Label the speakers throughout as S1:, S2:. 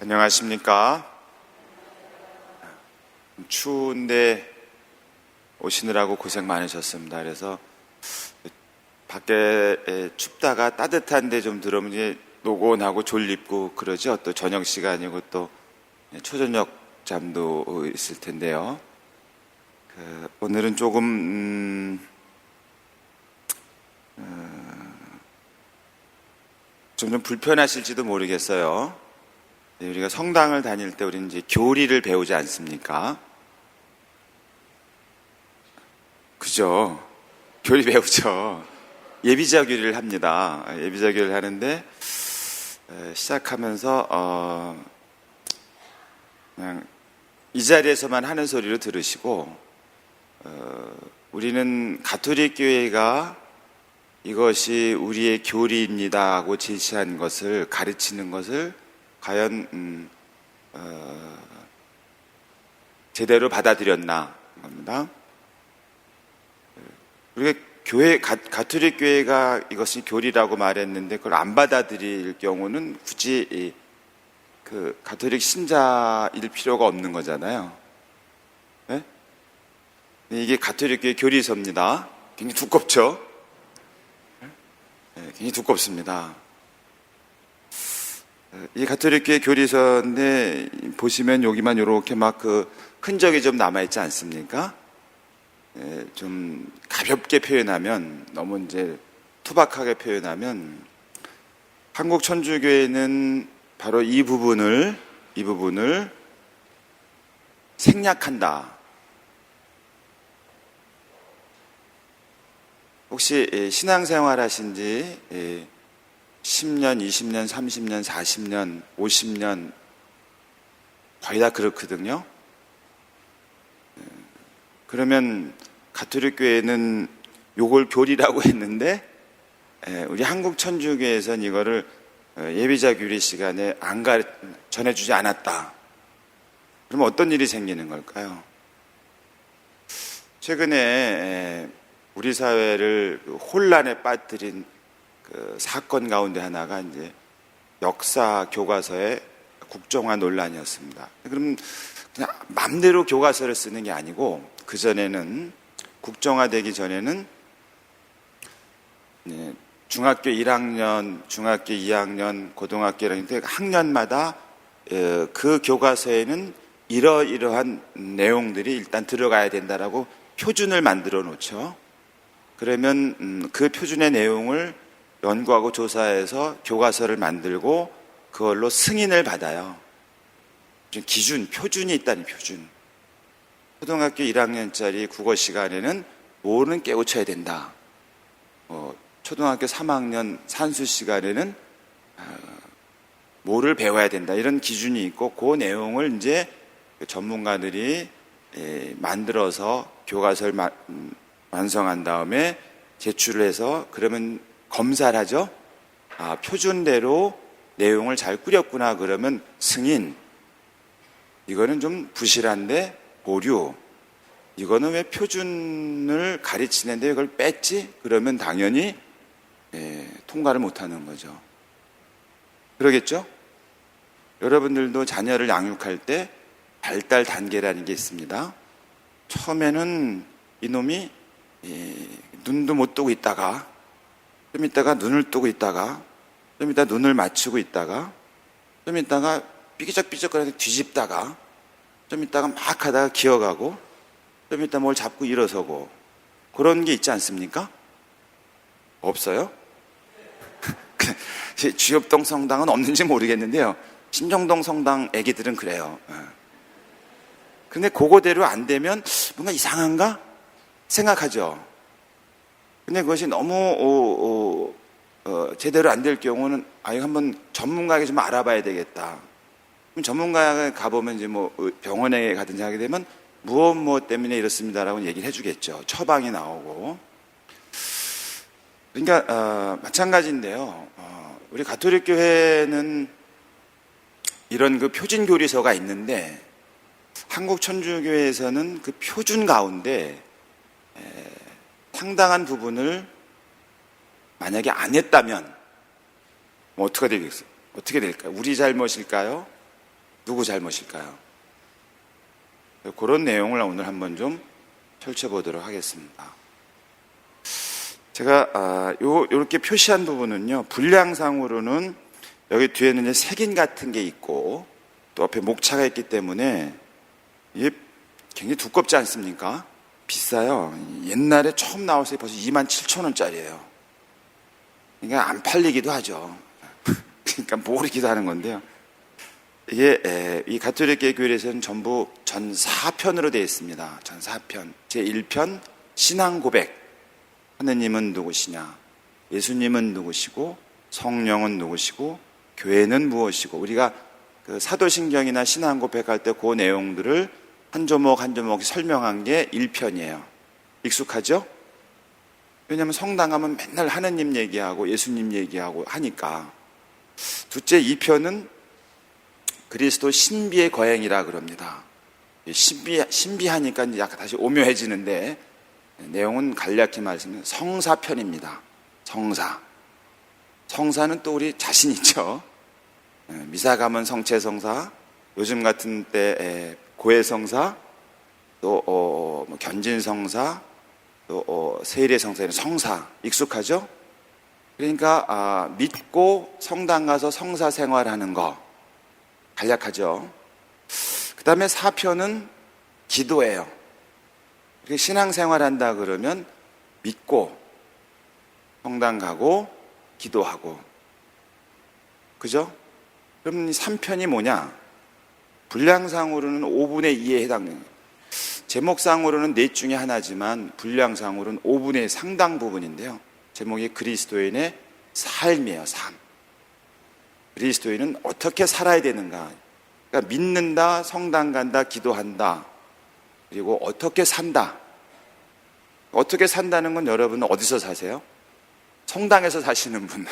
S1: 안녕하십니까? 추운데 오시느라고 고생 많으셨습니다. 그래서 밖에 춥다가 따뜻한데 좀 들어오면 이제 노곤하고 졸립고 그러죠. 또 저녁 시간이고 또 초저녁 잠도 있을 텐데요. 오늘은 조금 좀 불편하실지도 모르겠어요. 우리가 성당을 다닐 때 우리는 이제 교리를 배우지 않습니까? 그죠? 교리 배우죠. 예비자 교리를 합니다. 예비자 교리를 하는데 시작하면서 그냥 이 자리에서만 하는 소리로 들으시고 우리는 가톨릭 교회가 이것이 우리의 교리입니다 하고 제시한 것을 가르치는 것을 과연 제대로 받아들였나 겁니다. 우리가 가톨릭 교회가 이것이 교리라고 말했는데 그걸 안 받아들일 경우는 굳이 그 가톨릭 신자일 필요가 없는 거잖아요. 네? 이게 가톨릭 교회 교리서입니다. 굉장히 두껍죠? 네, 굉장히 두껍습니다. 이 가톨릭 교회 교리서인데 보시면 여기만 이렇게 막 그 흔적이 좀 남아있지 않습니까? 좀 가볍게 표현하면, 너무 이제 투박하게 표현하면 한국 천주교회는 바로 이 부분을 생략한다. 혹시 신앙생활 하신 지 10년, 20년, 30년, 40년, 50년 거의 다 그렇거든요. 그러면 가톨릭 교회는 요걸 교리라고 했는데 우리 한국 천주교에서는 이거를 예비자 교리 시간에 전해주지 않았다. 그러면 어떤 일이 생기는 걸까요? 최근에 우리 사회를 혼란에 빠뜨린 그 사건 가운데 하나가 이제 역사 교과서의 국정화 논란이었습니다. 그럼 그냥 맘대로 교과서를 쓰는 게 아니고 그 전에는 국정화되기 전에는 중학교 1학년, 중학교 2학년, 고등학교 1학년 때 학년마다 그 교과서에는 이러이러한 내용들이 일단 들어가야 된다라고 표준을 만들어 놓죠. 그러면 그 표준의 내용을 연구하고 조사해서 교과서를 만들고 그걸로 승인을 받아요. 기준, 표준이 있다는 표준. 초등학교 1학년짜리 국어 시간에는 뭐는 깨우쳐야 된다. 초등학교 3학년 산수 시간에는 뭐를 배워야 된다. 이런 기준이 있고 그 내용을 이제 전문가들이 만들어서 교과서를 완성한 다음에 제출을 해서 그러면 검사를 하죠. 표준대로 내용을 잘 꾸렸구나 그러면 승인. 이거는 좀 부실한데 보류. 이거는 왜 표준을 가르치는데 이걸 뺐지? 그러면 당연히 통과를 못하는 거죠. 그러겠죠? 여러분들도 자녀를 양육할 때 발달 단계라는 게 있습니다. 처음에는 이놈이 눈도 못 뜨고 있다가 좀 있다가 눈을 뜨고 있다가 좀 있다가 눈을 맞추고 있다가 좀 있다가 삐기적삐적거리면서 뒤집다가 좀 있다가 막 하다가 기어가고 좀 있다가 뭘 잡고 일어서고 그런 게 있지 않습니까? 없어요? 주엽동 성당은 없는지 모르겠는데요. 신정동 성당 애기들은 그래요. 근데 그거대로 안 되면 뭔가 이상한가? 생각하죠. 근데 그것이 너무 제대로 안 될 경우는 이거 한번 전문가에게 좀 알아봐야 되겠다. 그럼 전문가에 가보면 이제 뭐 병원에 가든지 하게 되면 무엇 때문에 이렇습니다라고 얘기를 해주겠죠. 처방이 나오고. 그러니까 마찬가지인데요. 우리 가톨릭 교회는 이런 그 표준 교리서가 있는데 한국 천주교회에서는 그 표준 가운데 상당한 부분을 만약에 안 했다면 어떻게 되겠어요? 어떻게 될까요? 우리 잘못일까요? 누구 잘못일까요? 그런 내용을 오늘 한번 좀 펼쳐보도록 하겠습니다. 제가 요렇게 표시한 부분은요, 분량상으로는 여기 뒤에는 이제 색인 같은 게 있고 또 앞에 목차가 있기 때문에 이게 굉장히 두껍지 않습니까? 비싸요. 옛날에 처음 나왔을 때 벌써 27,000원짜리예요. 그러니까 안 팔리기도 하죠. 그러니까 모르기도 하는 건데요. 이게 이 가톨릭계 교회에서는 전부 전 4편으로 되어 있습니다. 전 4편. 제1편 신앙 고백. 하느님은 누구시냐? 예수님은 누구시고? 성령은 누구시고? 교회는 무엇이고? 우리가 그 사도신경이나 신앙 고백할 때 그 내용들을 한 조목 한 조목 설명한 게 1편이에요. 익숙하죠? 왜냐하면 성당 가면 맨날 하느님 얘기하고 예수님 얘기하고 하니까. 둘째 2편은 그리스도 신비의 거행이라 그럽니다. 신비하니까 이제 약간 다시 오묘해지는데 내용은 간략히 말씀드리면 성사편입니다. 성사는 또 우리 자신 있죠. 미사 가면 성체성사, 요즘 같은 때 고해성사, 또 견진성사, 또 세례성사, 이런 성사 익숙하죠? 그러니까 믿고 성당 가서 성사 생활하는 거 간략하죠. 그 다음에 4편은 기도예요. 신앙생활 한다 그러면 믿고 성당 가고 기도하고, 그죠? 그럼 3편이 뭐냐? 분량상으로는 5분의 2에 해당돼요. 제목상으로는 넷 중에 하나지만 분량상으로는 5분의 상당 부분인데요. 제목이 그리스도인의 삶이에요. 삶. 그리스도인은 어떻게 살아야 되는가? 그러니까 믿는다, 성당 간다, 기도한다. 그리고 어떻게 산다. 어떻게 산다는 건 여러분은 어디서 사세요? 성당에서 사시는 분.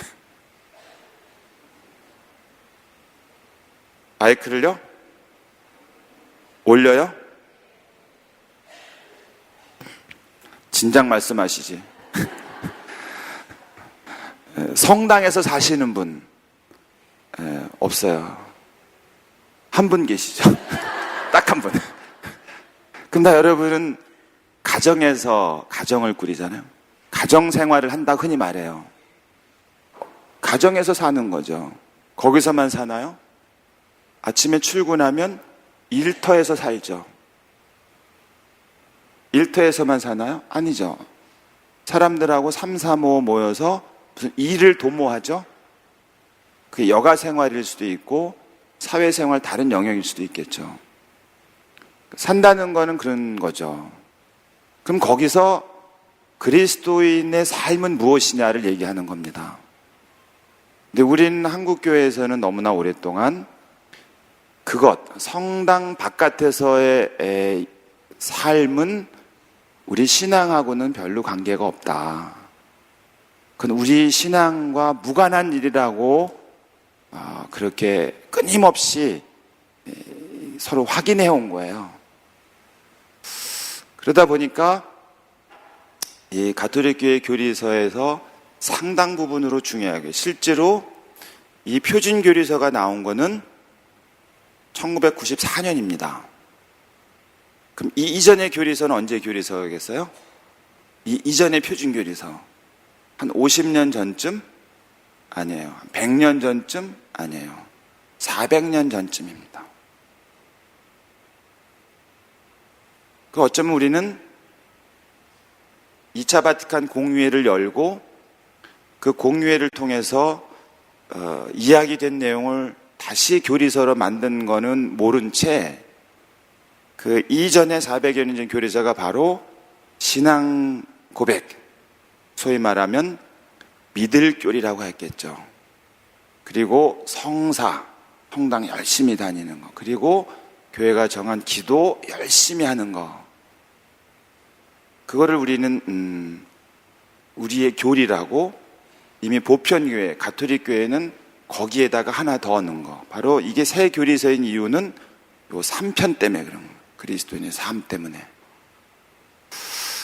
S1: 마이크를요? 올려요? 진작 말씀하시지. 성당에서 사시는 분 없어요. 한 분 계시죠? 딱 한 분. 그럼 다 여러분은 가정에서 가정을 꾸리잖아요. 가정 생활을 한다고 흔히 말해요. 가정에서 사는 거죠. 거기서만 사나요? 아침에 출근하면 일터에서 살죠. 일터에서만 사나요? 아니죠. 사람들하고 3, 4, 5 모여서 무슨 일을 도모하죠. 그게 여가 생활일 수도 있고 사회생활 다른 영역일 수도 있겠죠. 산다는 거는 그런 거죠. 그럼 거기서 그리스도인의 삶은 무엇이냐를 얘기하는 겁니다. 근데 우리는 한국교회에서는 너무나 오랫동안 그것, 성당 바깥에서의 삶은 우리 신앙하고는 별로 관계가 없다. 그건 우리 신앙과 무관한 일이라고 그렇게 끊임없이 서로 확인해 온 거예요. 그러다 보니까 이 가톨릭교회 교리서에서 상당 부분으로 중요하게, 실제로 이 표준교리서가 나온 거는 1994년입니다. 그럼 이 이전의 교리서는 언제 교리서겠어요? 이 이전의 표준교리서 한 50년 전쯤? 아니에요. 한 100년 전쯤? 아니에요. 400년 전쯤입니다. 그 어쩌면 우리는 2차 바티칸 공유회를 열고 그 공유회를 통해서 이야기된 내용을 다시 교리서로 만든 거는 모른 채 그 이전의 400여 년 전 교리서가 바로 신앙 고백, 소위 말하면 믿을 교리라고 했겠죠. 그리고 성사, 성당 열심히 다니는 거, 그리고 교회가 정한 기도 열심히 하는 거, 그거를 우리는 우리의 교리라고, 이미 보편교회, 가톨릭교회는 거기에다가 하나 더 넣은 거, 바로 이게 새 교리서인 이유는 요 3편 때문에 그런 거예요. 그리스도인의 삶 때문에.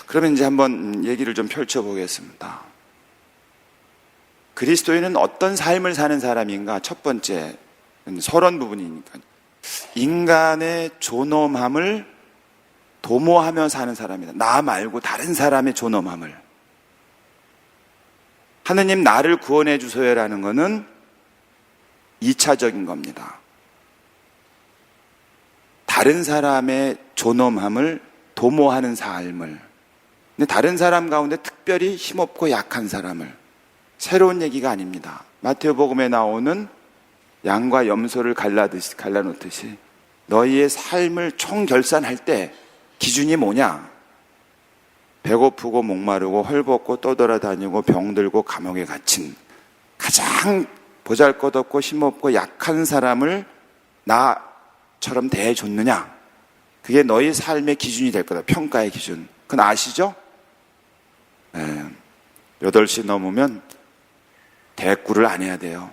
S1: 그러면 이제 한번 얘기를 좀 펼쳐보겠습니다. 그리스도인은 어떤 삶을 사는 사람인가? 첫 번째, 서론 부분이니까. 인간의 존엄함을 도모하며 사는 사람이다. 나 말고 다른 사람의 존엄함을. 하느님 나를 구원해 주소요라는 것은 2차적인 겁니다. 다른 사람의 존엄함을 도모하는 삶을. 근데 다른 사람 가운데 특별히 힘없고 약한 사람을. 새로운 얘기가 아닙니다. 마태복음에 나오는 양과 염소를 갈라놓듯이 너희의 삶을 총결산할 때 기준이 뭐냐? 배고프고 목마르고 헐벗고 떠돌아다니고 병들고 감옥에 갇힌 가장 보잘것없고 힘없고 약한 사람을 나처럼 대해줬느냐? 그게 너희 삶의 기준이 될 거다. 평가의 기준. 그건 아시죠? 8시 넘으면 대꾸를 안 해야 돼요.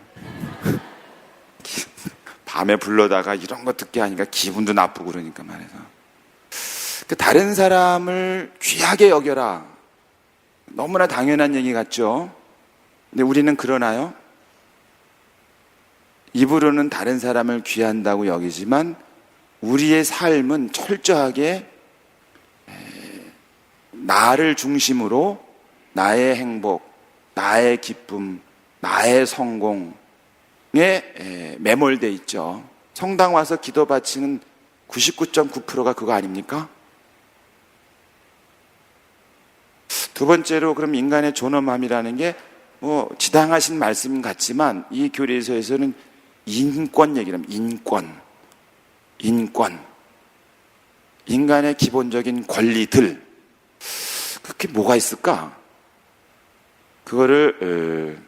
S1: 밤에 불러다가 이런 거 듣게 하니까 기분도 나쁘고 그러니까 말해서. 다른 사람을 귀하게 여겨라. 너무나 당연한 얘기 같죠? 근데 우리는 그러나요? 입으로는 다른 사람을 귀한다고 여기지만 우리의 삶은 철저하게 나를 중심으로 나의 행복, 나의 기쁨, 나의 성공에 매몰돼 있죠. 성당 와서 기도 바치는 99.9%가 그거 아닙니까? 두 번째로 그럼 인간의 존엄함이라는 게 뭐 지당하신 말씀 같지만 이 교리서에서는 인권 얘기를 합니다. 인권. 인간의 기본적인 권리들. 그게 뭐가 있을까? 그거를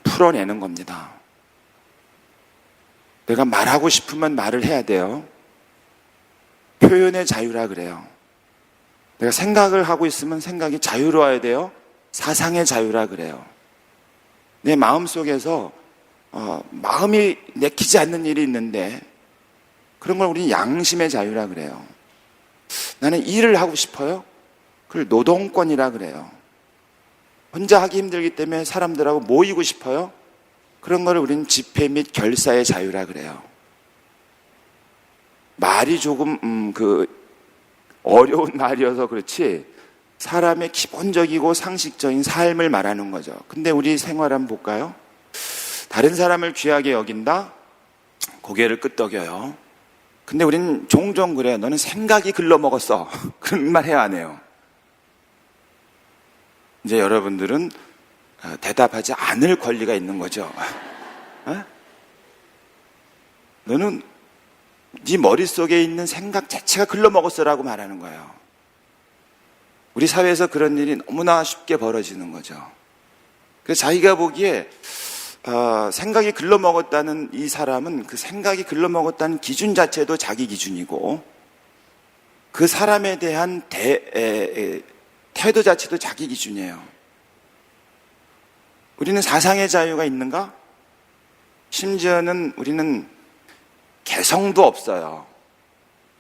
S1: 풀어내는 겁니다. 내가 말하고 싶으면 말을 해야 돼요. 표현의 자유라 그래요. 내가 생각을 하고 있으면 생각이 자유로워야 돼요. 사상의 자유라 그래요. 내 마음속에서 마음이 내키지 않는 일이 있는데 그런 걸 우리는 양심의 자유라 그래요. 나는 일을 하고 싶어요. 그걸 노동권이라 그래요. 혼자 하기 힘들기 때문에 사람들하고 모이고 싶어요. 그런 걸 우리는 집회 및 결사의 자유라 그래요. 말이 조금 어려운 말이어서 그렇지 사람의 기본적이고 상식적인 삶을 말하는 거죠. 근데 우리 생활 한번 볼까요? 다른 사람을 귀하게 여긴다? 고개를 끄덕여요. 근데 우리는 종종 그래요. 너는 생각이 글러먹었어. 그런 말 해야 안 해요. 이제 여러분들은 대답하지 않을 권리가 있는 거죠. 너는 네 머릿속에 있는 생각 자체가 글러먹었어라고 말하는 거예요. 우리 사회에서 그런 일이 너무나 쉽게 벌어지는 거죠. 그래서 자기가 보기에 생각이 글러먹었다는 이 사람은 그 생각이 글러먹었다는 기준 자체도 자기 기준이고 그 사람에 대한 태도 자체도 자기 기준이에요. 우리는 사상의 자유가 있는가? 심지어는 우리는 개성도 없어요.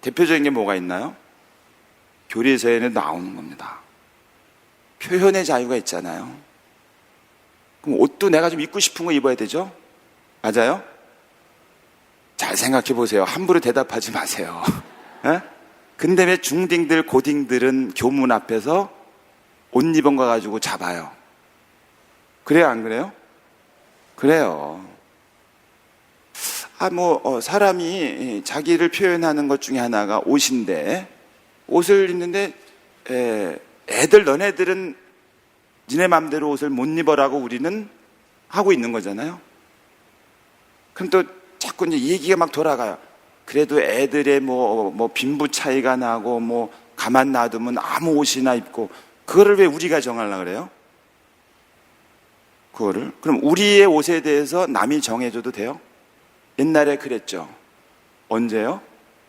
S1: 대표적인 게 뭐가 있나요? 교리서에는 나오는 겁니다. 표현의 자유가 있잖아요. 그럼 옷도 내가 좀 입고 싶은 거 입어야 되죠? 맞아요? 잘 생각해 보세요. 함부로 대답하지 마세요. 근데 왜 중딩들, 고딩들은 교문 앞에서 옷 입은 거 가지고 잡아요? 그래요, 안 그래요? 그래요. 사람이 자기를 표현하는 것 중에 하나가 옷인데, 옷을 입는데, 너네들은 니네 맘대로 옷을 못 입어라고 우리는 하고 있는 거잖아요. 그럼 또 자꾸 이제 얘기가 막 돌아가요. 그래도 애들의 빈부 차이가 나고 가만 놔두면 아무 옷이나 입고, 그거를 왜 우리가 정하려고 그래요? 그럼 우리의 옷에 대해서 남이 정해줘도 돼요? 옛날에 그랬죠. 언제요?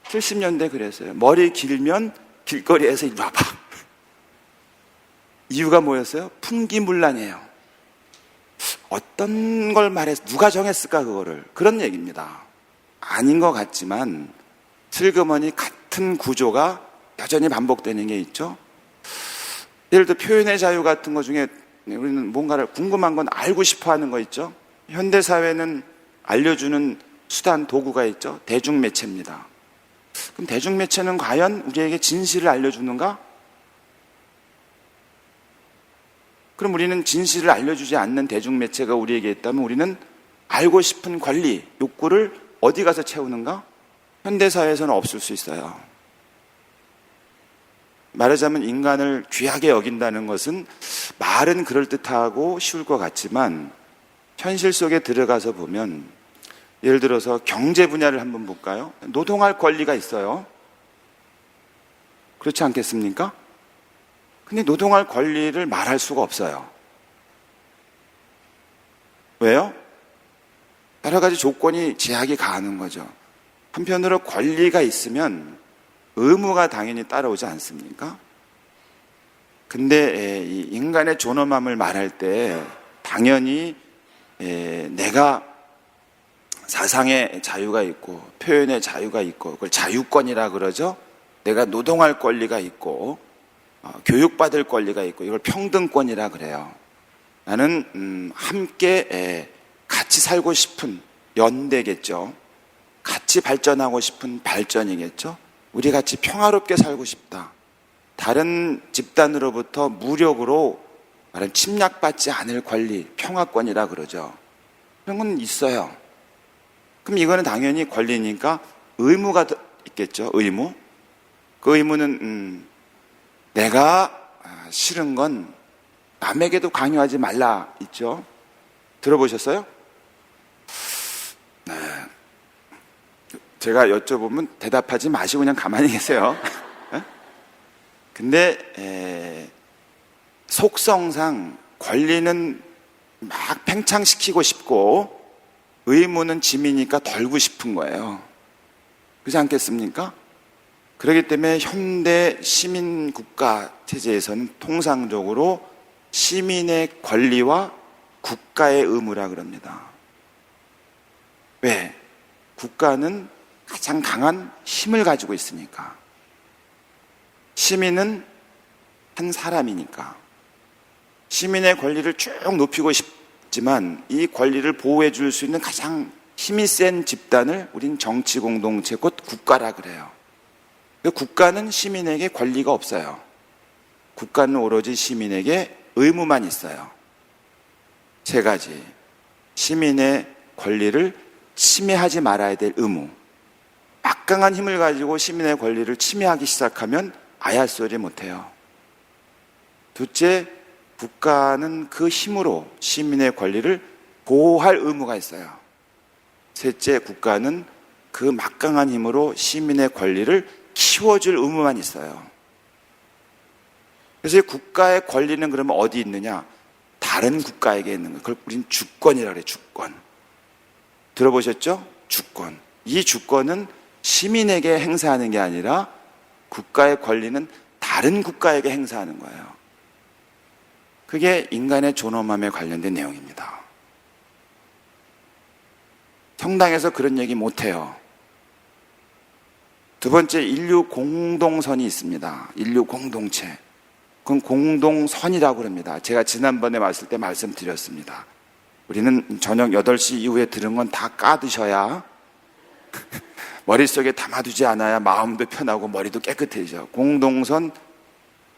S1: 70년대 그랬어요. 머리 길면 길거리에서 이리 와봐. 이유가 뭐였어요? 풍기문란이에요. 어떤 걸 말해서 누가 정했을까 그거를. 그런 얘기입니다. 아닌 것 같지만 슬그머니 같은 구조가 여전히 반복되는 게 있죠. 예를 들어 표현의 자유 같은 것 중에 우리는 뭔가를 궁금한 건 알고 싶어 하는 거 있죠. 현대사회는 알려주는 수단, 도구가 있죠. 대중매체입니다. 그럼 대중매체는 과연 우리에게 진실을 알려주는가? 그럼 우리는 진실을 알려주지 않는 대중매체가 우리에게 있다면 우리는 알고 싶은 권리, 욕구를 어디 가서 채우는가? 현대사회에서는 없을 수 있어요. 말하자면 인간을 귀하게 여긴다는 것은 말은 그럴듯하고 쉬울 것 같지만 현실 속에 들어가서 보면, 예를 들어서 경제 분야를 한번 볼까요? 노동할 권리가 있어요. 그렇지 않겠습니까? 근데 노동할 권리를 말할 수가 없어요. 왜요? 여러 가지 조건이 제약이 가하는 거죠. 한편으로 권리가 있으면 의무가 당연히 따라오지 않습니까? 근데 이 인간의 존엄함을 말할 때 당연히 내가 사상의 자유가 있고 표현의 자유가 있고 그걸 자유권이라 그러죠. 내가 노동할 권리가 있고 교육받을 권리가 있고 이걸 평등권이라 그래요. 나는 함께 같이 살고 싶은 연대겠죠. 같이 발전하고 싶은 발전이겠죠. 우리 같이 평화롭게 살고 싶다. 다른 집단으로부터 무력으로 말하면 침략받지 않을 권리, 평화권이라 그러죠. 그런 건 있어요. 그럼 이거는 당연히 권리니까 의무가 있겠죠. 의무. 그 의무는 내가 싫은 건 남에게도 강요하지 말라 있죠. 들어보셨어요? 네. 제가 여쭤보면 대답하지 마시고 그냥 가만히 계세요. 근데 속성상 권리는 막 팽창시키고 싶고 의무는 짐이니까 덜고 싶은 거예요. 그렇지 않겠습니까? 그렇기 때문에 현대 시민국가 체제에서는 통상적으로 시민의 권리와 국가의 의무라 그럽니다. 왜? 국가는 가장 강한 힘을 가지고 있으니까. 시민은 한 사람이니까. 시민의 권리를 쭉 높이고 싶지만 이 권리를 보호해 줄 수 있는 가장 힘이 센 집단을 우린 정치 공동체 곧 국가라 그래요. 국가는 시민에게 권리가 없어요. 국가는 오로지 시민에게 의무만 있어요. 세 가지. 시민의 권리를 침해하지 말아야 될 의무. 막강한 힘을 가지고 시민의 권리를 침해하기 시작하면 아야 소리 못해요. 둘째, 국가는 그 힘으로 시민의 권리를 보호할 의무가 있어요. 셋째, 국가는 그 막강한 힘으로 시민의 권리를 키워줄 의무만 있어요. 그래서 국가의 권리는 그러면 어디 있느냐? 다른 국가에게 있는 거예요. 그걸 우린 주권이라고 그래요. 주권. 들어보셨죠? 주권. 이 주권은 시민에게 행사하는 게 아니라 국가의 권리는 다른 국가에게 행사하는 거예요. 그게 인간의 존엄함에 관련된 내용입니다. 성당에서 그런 얘기 못해요. 두 번째, 인류 공동선이 있습니다. 인류 공동체. 그건 공동선이라고 합니다. 제가 지난번에 왔을 때 말씀드렸습니다. 우리는 저녁 8시 이후에 들은 건 다 까드셔야 머릿속에 담아두지 않아야 마음도 편하고 머리도 깨끗해져. 공동선,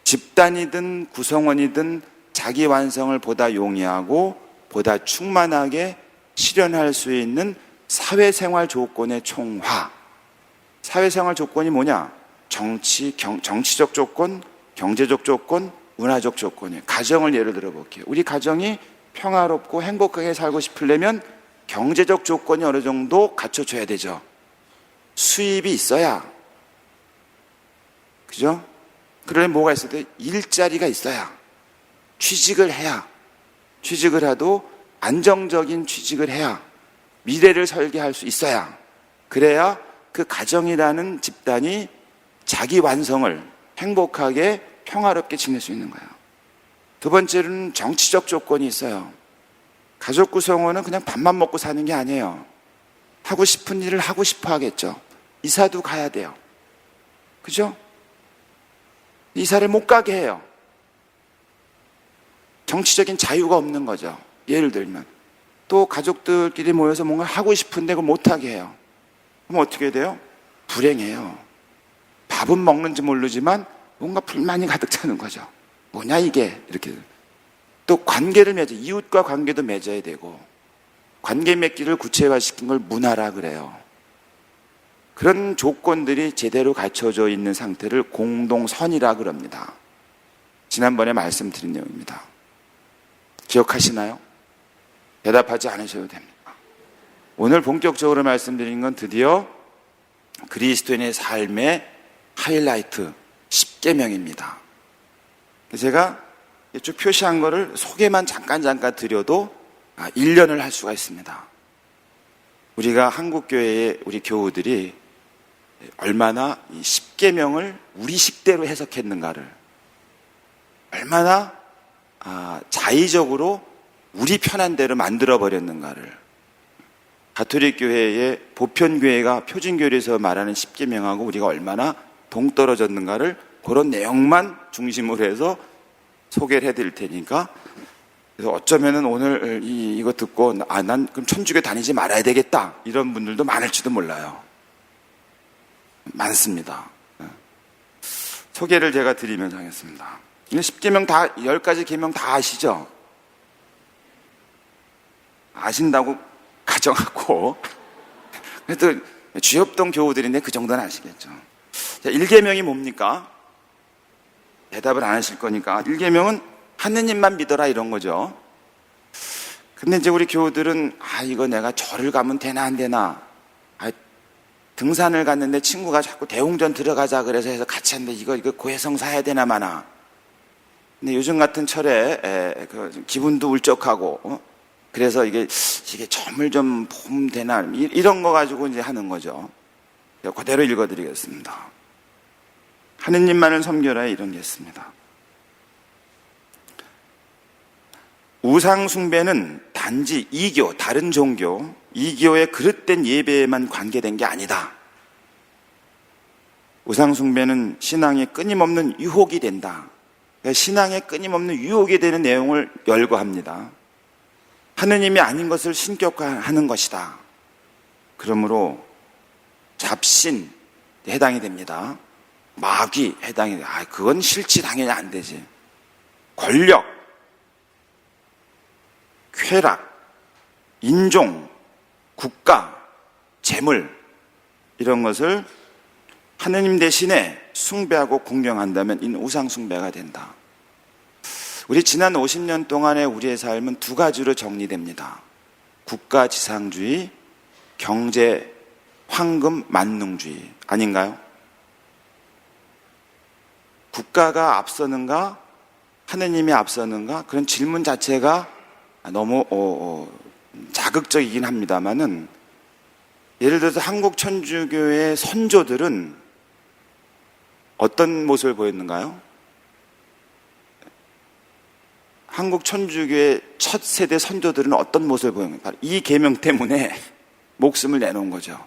S1: 집단이든 구성원이든 자기 완성을 보다 용이하고 보다 충만하게 실현할 수 있는 사회생활 조건의 총화. 사회생활 조건이 뭐냐? 정치적 조건, 경제적 조건, 문화적 조건이에요. 가정을 예를 들어 볼게요. 우리 가정이 평화롭고 행복하게 살고 싶으려면 경제적 조건이 어느 정도 갖춰줘야 되죠. 수입이 있어야. 그죠? 그러려면 뭐가 있어야 돼? 일자리가 있어야. 취직을 해야. 취직을 해도 안정적인 취직을 해야. 미래를 설계할 수 있어야. 그래야 그 가정이라는 집단이 자기 완성을 행복하게 평화롭게 지낼 수 있는 거예요. 두 번째로는 정치적 조건이 있어요. 가족 구성원은 그냥 밥만 먹고 사는 게 아니에요. 하고 싶은 일을 하고 싶어 하겠죠. 이사도 가야 돼요. 그죠? 이사를 못 가게 해요. 정치적인 자유가 없는 거죠. 예를 들면 또 가족들끼리 모여서 뭔가 하고 싶은데 그걸 못하게 해요. 그럼 어떻게 돼요? 불행해요. 밥은 먹는지 모르지만 뭔가 불만이 가득 차는 거죠. 뭐냐 이게, 이렇게. 또 관계를 맺어, 이웃과 관계도 맺어야 되고, 관계 맺기를 구체화시킨 걸 문화라 그래요. 그런 조건들이 제대로 갖춰져 있는 상태를 공동선이라 그럽니다. 지난번에 말씀드린 내용입니다. 기억하시나요? 대답하지 않으셔도 됩니다. 오늘 본격적으로 말씀드린 건 드디어 그리스도인의 삶의 하이라이트 10계명입니다. 제가 쭉 표시한 거를 소개만 잠깐 드려도 1년을 할 수가 있습니다. 우리가 한국교회의 우리 교우들이 얼마나 이 10계명을 우리식대로 해석했는가를, 얼마나 자의적으로 우리 편한 대로 만들어버렸는가를, 가톨릭 교회의 보편교회가 표준교회에서 말하는 10계명하고 우리가 얼마나 동떨어졌는가를 그런 내용만 중심으로 해서 소개를 해드릴 테니까, 그래서 어쩌면은 오늘 이거 듣고 난 그럼 천주교 다니지 말아야 되겠다 이런 분들도 많을지도 몰라요. 많습니다. 소개를 제가 드리면서 하겠습니다. 10계명 다, 10가지 계명 다 아시죠? 아신다고 가정하고, 그래도 주협동 교우들인데 그 정도는 아시겠죠. 자, 1계명이 뭡니까? 대답을 안 하실 거니까 1계명은 하느님만 믿어라 이런 거죠. 근데 이제 우리 교우들은 이거 내가 절을 가면 되나 안 되나, 등산을 갔는데 친구가 자꾸 대웅전 들어가자 그래서 해서 같이 하는데 이거 고해성사 해야 되나 마나. 근데 요즘 같은 철에 기분도 울적하고, 그래서 이게 점을 좀 보면 되나, 이런 거 가지고 이제 하는 거죠. 그대로 읽어드리겠습니다. 하느님만을 섬겨라 이런 게 있습니다. 우상 숭배는 단지 이교, 다른 종교, 이교의 그릇된 예배에만 관계된 게 아니다. 우상 숭배는 신앙에 끊임없는 유혹이 된다. 신앙에 끊임없는 유혹이 되는 내용을 열거합니다. 하느님이 아닌 것을 신격화하는 것이다. 그러므로 잡신 해당이 됩니다. 마귀 해당이 돼. 그건 실치 당연히 안 되지. 권력, 쾌락, 인종, 국가, 재물, 이런 것을 하느님 대신에 숭배하고 공경한다면 이는 우상 숭배가 된다. 우리 지난 50년 동안의 우리의 삶은 두 가지로 정리됩니다. 국가 지상주의, 경제 황금 만능주의 아닌가요? 국가가 앞서는가 하느님이 앞서는가, 그런 질문 자체가 너무 자극적이긴 합니다만은, 예를 들어서 한국 천주교의 선조들은 어떤 모습을 보였는가요? 한국 천주교의 첫 세대 선조들은 어떤 모습을 보였는가? 바로 이 계명 때문에 목숨을 내놓은 거죠.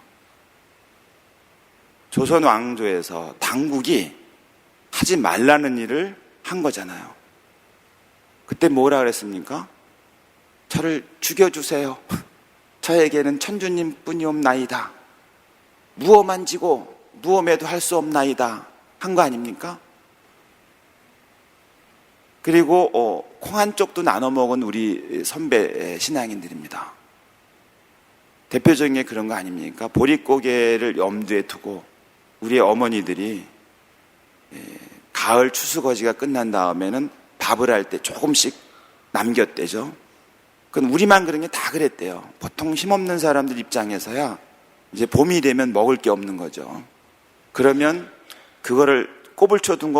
S1: 조선 왕조에서 당국이 하지 말라는 일을 한 거잖아요. 그때 뭐라 그랬습니까? 저를 죽여주세요. 저에게는 천주님 뿐이 없나이다. 무엄한 지고 무엄해도 할 수 없나이다. 한 거 아닙니까? 그리고 콩 한 쪽도 나눠 먹은 우리 선배 신앙인들입니다. 대표적인 게 그런 거 아닙니까? 보릿고개를 염두에 두고 우리 어머니들이 가을 추수거지가 끝난 다음에는 밥을 할 때 조금씩 남겼대죠. 그건 우리만 그런 게 다 그랬대요. 보통 힘없는 사람들 입장에서야 이제 봄이 되면 먹을 게 없는 거죠. 그러면 그거를 꼬불쳐둔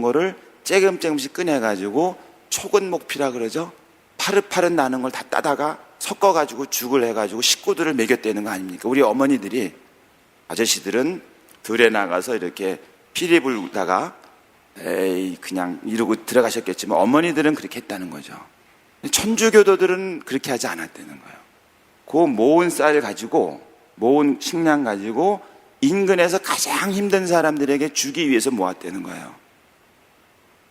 S1: 거를 쬐금씩 꺼내가지고 초근목피라 그러죠. 파릇파릇 나는 걸 다 따다가 섞어가지고 죽을 해가지고 식구들을 먹였다는 거 아닙니까? 우리 어머니들이, 아저씨들은 들에 나가서 이렇게 피리 불다가 에이 그냥 이러고 들어가셨겠지만 어머니들은 그렇게 했다는 거죠. 천주교도들은 그렇게 하지 않았다는 거예요. 그 모은 쌀 가지고, 모은 식량 가지고 인근에서 가장 힘든 사람들에게 주기 위해서 모았다는 거예요.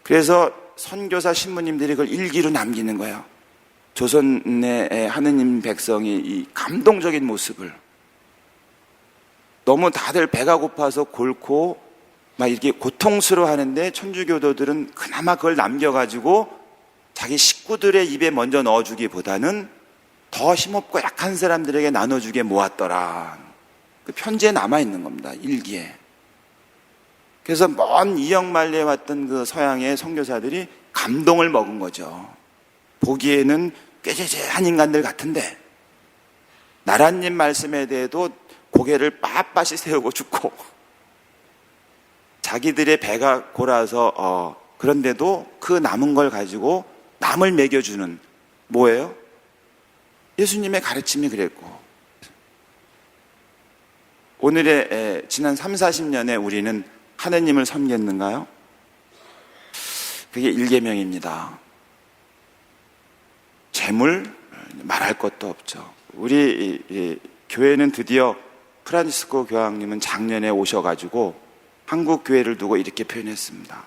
S1: 그래서 선교사 신부님들이 그걸 일기로 남기는 거예요. 조선의 하느님 백성이 이 감동적인 모습을, 너무 다들 배가 고파서 골고 막 이렇게 고통스러워 하는데 천주교도들은 그나마 그걸 남겨가지고 자기 식구들의 입에 먼저 넣어주기보다는 더 힘없고 약한 사람들에게 나눠주게 모았더라. 그 편지에 남아있는 겁니다. 일기에. 그래서 먼 이역만리에 왔던 그 서양의 선교사들이 감동을 먹은 거죠. 보기에는 꾀죄죄한 인간들 같은데 나라님 말씀에 대해도 고개를 빳빳이 세우고 죽고, 자기들의 배가 골아서 그런데도 그 남은 걸 가지고 남을 먹여주는, 뭐예요? 예수님의 가르침이 그랬고, 오늘의 지난 3, 40년에 우리는 하느님을 섬겼는가요? 그게 일계명입니다. 재물 말할 것도 없죠. 우리 교회는 드디어 프란치스코 교황님은 작년에 오셔가지고 한국 교회를 두고 이렇게 표현했습니다.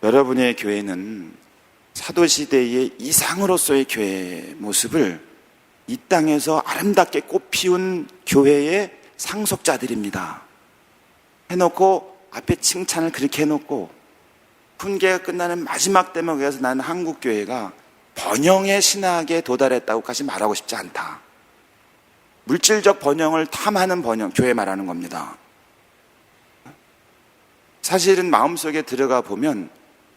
S1: 여러분의 교회는 사도시대의 이상으로서의 교회의 모습을 이 땅에서 아름답게 꽃피운 교회의 상속자들입니다. 해놓고 앞에 칭찬을 그렇게 해놓고 훈계가 끝나는 마지막 대목에서 나는 한국 교회가 번영의 신학에 도달했다고까지 말하고 싶지 않다. 물질적 번영을 탐하는 번영, 교회 말하는 겁니다. 사실은 마음속에 들어가 보면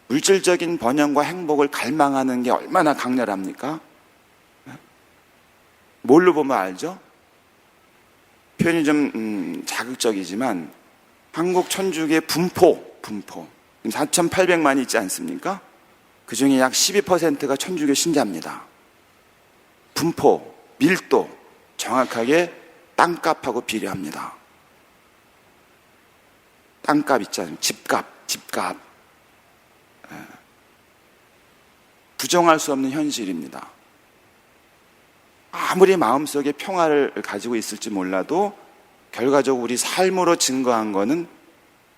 S1: 물질적인 번영과 행복을 갈망하는 게 얼마나 강렬합니까? 뭘로 보면 알죠? 표현이 좀 자극적이지만 한국 천주교의 분포 4,800만이 있지 않습니까? 그 중에 약 12%가 천주교 신자입니다. 분포, 밀도 정확하게 땅값하고 비례합니다. 땅값 있잖아요. 집값. 부정할 수 없는 현실입니다. 아무리 마음속에 평화를 가지고 있을지 몰라도 결과적으로 우리 삶으로 증거한 거는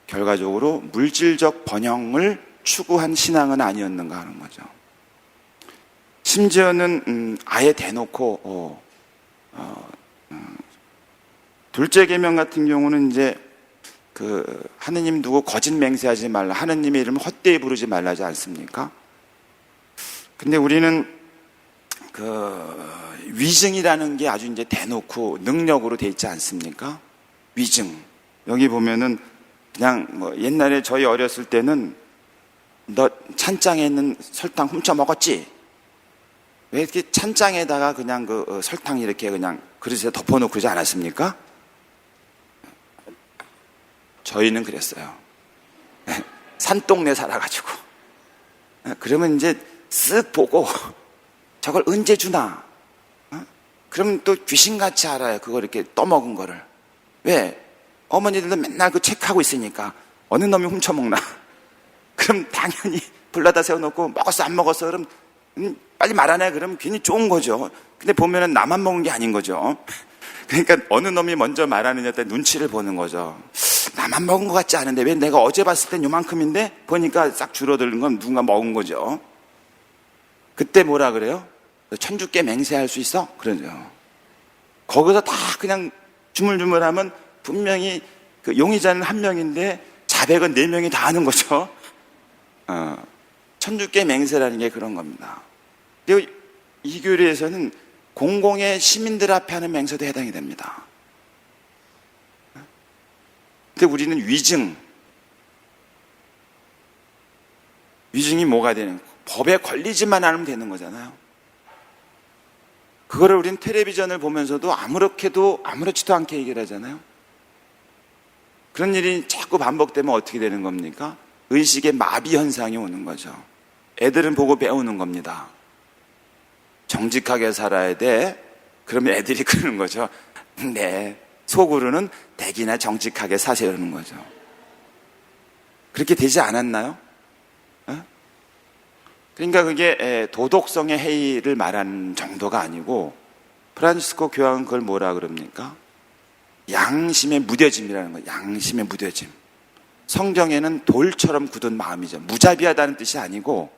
S1: 결과적으로 물질적 번영을 추구한 신앙은 아니었는가 하는 거죠. 심지어는 아예 대놓고 둘째 계명 같은 경우는 이제 그 하느님 두고 거짓 맹세하지 말라, 하느님의 이름을 헛되이 부르지 말라지 않습니까? 근데 우리는 그 위증이라는 게 아주 이제 대놓고 능력으로 돼 있지 않습니까? 위증. 여기 보면은 그냥 뭐 옛날에 저희 어렸을 때는 너 찬장에 있는 설탕 훔쳐 먹었지? 왜 이렇게 찬장에다가 그냥 그 설탕 이렇게 그냥 그릇에 덮어놓고 그러지 않았습니까? 저희는 그랬어요. 산동네 살아가지고. 그러면 이제 쓱 보고 저걸 언제 주나? 그러면 또 귀신같이 알아요. 그걸 이렇게 떠먹은 거를. 왜? 어머니들도 맨날 그 체크하고 있으니까 어느 놈이 훔쳐먹나? 그럼 당연히 불러다 세워놓고 먹었어 안 먹었어? 그럼 빨리 말하네. 그럼 괜히 좋은 거죠. 근데 보면은 나만 먹은 게 아닌 거죠. 그러니까 어느 놈이 먼저 말하느냐에 따라 눈치를 보는 거죠. 나만 먹은 것 같지 않은데 왜 내가 어제 봤을 땐 요만큼인데 보니까 싹 줄어드는 건 누군가 먹은 거죠. 그때 뭐라 그래요? 천주께 맹세할 수 있어? 그러죠. 거기서 다 그냥 주물주물하면 분명히 그 용의자는 한 명인데 자백은 4명이 다 하는 거죠. 천주께 맹세라는 게 그런 겁니다. 그리고 이 교리에서는 공공의 시민들 앞에 하는 맹세도 해당이 됩니다. 근데 우리는 위증이 뭐가 되는 거예요? 법에 걸리지만 않으면 되는 거잖아요. 그거를 우리는 텔레비전을 보면서도 아무렇지도 않게 얘기를 하잖아요. 그런 일이 자꾸 반복되면 어떻게 되는 겁니까? 의식의 마비 현상이 오는 거죠. 애들은 보고 배우는 겁니다. 정직하게 살아야 돼. 그러면 애들이 그러는 거죠. 네, 속으로는 대기나 정직하게 사세요 그러는 거죠. 그렇게 되지 않았나요? 그러니까 그게 도덕성의 해이를 말하는 정도가 아니고 프란치스코 교황은 그걸 뭐라 그럽니까? 양심의 무뎌짐이라는 거예요. 양심의 무뎌짐. 성경에는 돌처럼 굳은 마음이죠. 무자비하다는 뜻이 아니고,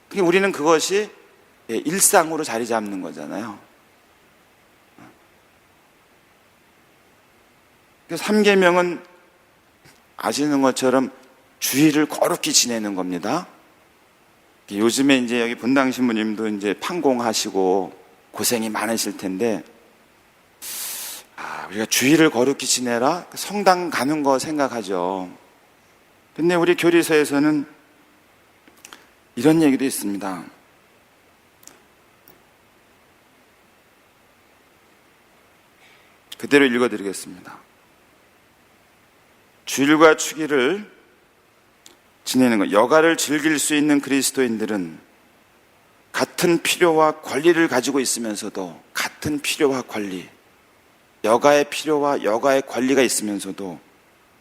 S1: 그러니까 우리는 그것이 일상으로 자리 잡는 거잖아요. 3계명은 아시는 것처럼 주일을 거룩히 지내는 겁니다. 요즘에 이제 여기 본당 신부님도 이제 판공하시고 고생이 많으실 텐데, 우리가 주일을 거룩히 지내라? 성당 가는 거 생각하죠. 근데 우리 교리서에서는 이런 얘기도 있습니다. 그대로 읽어드리겠습니다. 주일과 축일을 지내는 것, 여가를 즐길 수 있는 그리스도인들은 같은 필요와 권리를 가지고 있으면서도, 같은 필요와 권리, 여가의 필요와 여가의 권리가 있으면서도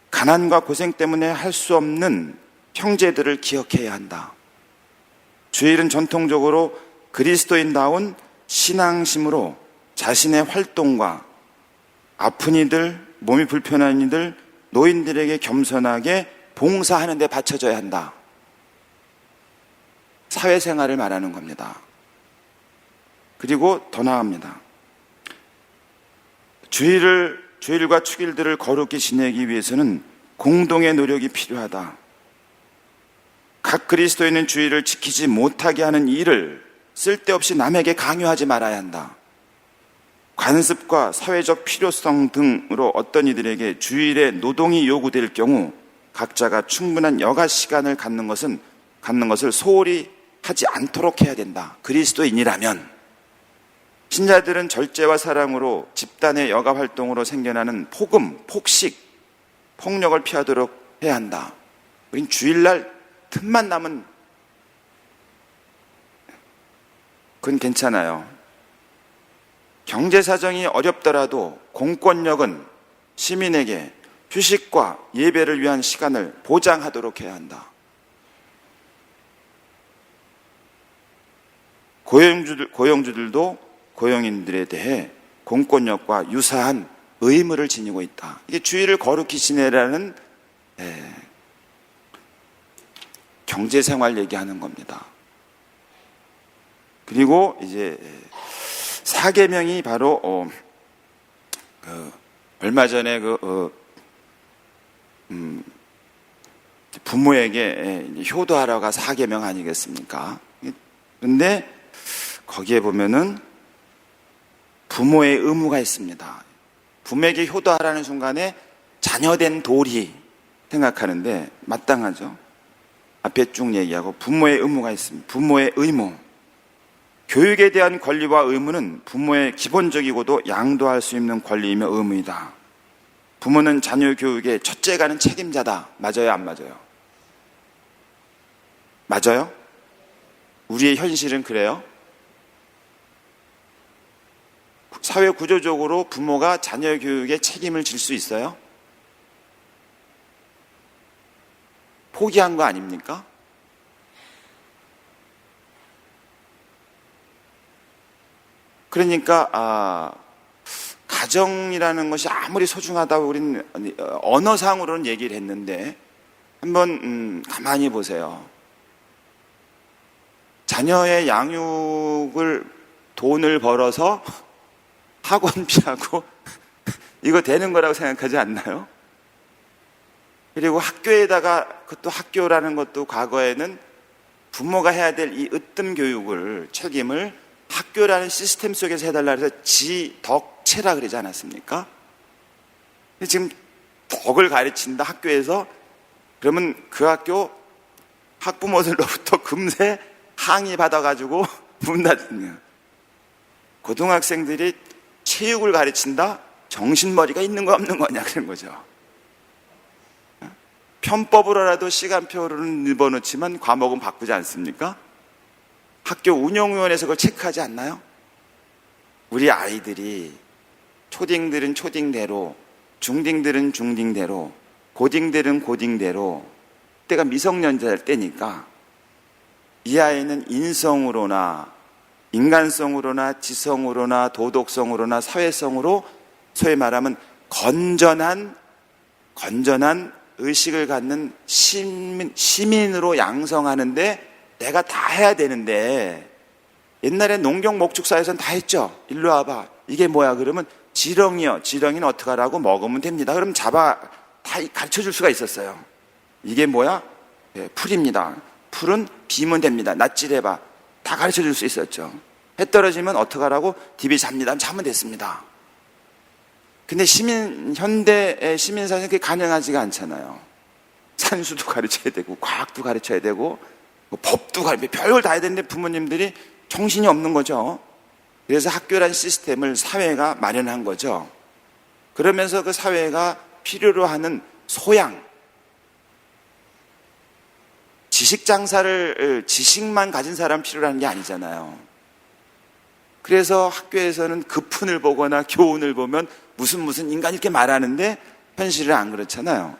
S1: 가난과 고생 때문에 할 수 없는 형제들을 기억해야 한다. 주일은 전통적으로 그리스도인다운 신앙심으로 자신의 활동과 아픈 이들, 몸이 불편한 이들, 노인들에게 겸손하게 봉사하는 데 바쳐져야 한다. 사회생활을 말하는 겁니다. 그리고 더 나아갑니다. 주일과 축일들을 거룩히 지내기 위해서는 공동의 노력이 필요하다. 각 그리스도인은 주일을 지키지 못하게 하는 일을 쓸데없이 남에게 강요하지 말아야 한다. 관습과 사회적 필요성 등으로 어떤 이들에게 주일에 노동이 요구될 경우 각자가 충분한 여가 시간을 갖는 것을 소홀히 하지 않도록 해야 된다. 그리스도인이라면. 신자들은 절제와 사랑으로 집단의 여가 활동으로 생겨나는 폭음, 폭식, 폭력을 피하도록 해야 한다. 우린 주일날 틈만 나면 그건 괜찮아요. 경제 사정이 어렵더라도 공권력은 시민에게 휴식과 예배를 위한 시간을 보장하도록 해야 한다. 고용주들도 고용인들에 대해 공권력과 유사한 의무를 지니고 있다. 이게 주일을 거룩히 지내라는 경제생활 얘기하는 겁니다. 그리고 이제 사계명이 바로 얼마 전에 부모에게 효도하라가 사계명 아니겠습니까? 근데 거기에 보면은 부모의 의무가 있습니다. 부모에게 효도하라는 순간에 자녀된 도리 생각하는데 마땅하죠. 앞에 쭉 얘기하고 부모의 의무가 있습니다. 부모의 의무. 교육에 대한 권리와 의무는 부모의 기본적이고도 양도할 수 있는 권리이며 의무이다. 부모는 자녀 교육의 첫째가는 책임자다. 맞아요, 안 맞아요? 맞아요? 우리의 현실은 그래요? 사회 구조적으로 부모가 자녀 교육에 책임을 질 수 있어요? 포기한 거 아닙니까? 그러니까 가정이라는 것이 아무리 소중하다고 우리는 언어상으로는 얘기를 했는데 한번 가만히 보세요. 자녀의 양육을 돈을 벌어서 학원비하고 이거 되는 거라고 생각하지 않나요? 그리고 학교에다가 그것도 학교라는 것도 과거에는 부모가 해야 될 이 으뜸 교육을 책임을 학교라는 시스템 속에서 해달라 해서 지덕체라 그러지 않았습니까? 지금 덕을 가르친다 학교에서. 그러면 그 학교 학부모들로부터 금세 항의 받아가지고 문 닫는. 고등학생들이 체육을 가르친다? 정신머리가 있는 거 없는 거냐 그런 거죠. 편법으로라도 시간표를 집어넣지만 과목은 바꾸지 않습니까? 학교 운영위원회에서 그걸 체크하지 않나요? 우리 아이들이 초딩들은 초딩대로, 중딩들은 중딩대로, 고딩들은 고딩대로, 때가 미성년자일 때니까 이 아이는 인성으로나 인간성으로나 지성으로나 도덕성으로나 사회성으로 소위 말하면 건전한 의식을 갖는 시민으로 양성하는데 내가 다 해야 되는데 옛날에 농경 목축사에서는 다 했죠. 일로 와봐. 이게 뭐야? 그러면 지렁이요. 지렁이는 어떻게 하라고? 먹으면 됩니다. 그럼 다 가르쳐 줄 수가 있었어요. 이게 뭐야? 예, 풀입니다. 풀은 비면 됩니다. 낫질해봐. 다 가르쳐 줄 수 있었죠. 해 떨어지면 어떻게 하라고? 디비 잡니다. 자면 됐습니다. 근데 현대의 시민사회는 그게 가능하지가 않잖아요. 산수도 가르쳐야 되고, 과학도 가르쳐야 되고, 뭐 법도 별걸 다 해야 되는데 부모님들이 정신이 없는 거죠. 그래서 학교란 시스템을 사회가 마련한 거죠. 그러면서 그 사회가 필요로 하는 소양, 지식만 가진 사람 필요로 하는 게 아니잖아요. 그래서 학교에서는 급훈을 보거나 교훈을 보면 무슨 인간이 이렇게 말하는데 현실은 안 그렇잖아요.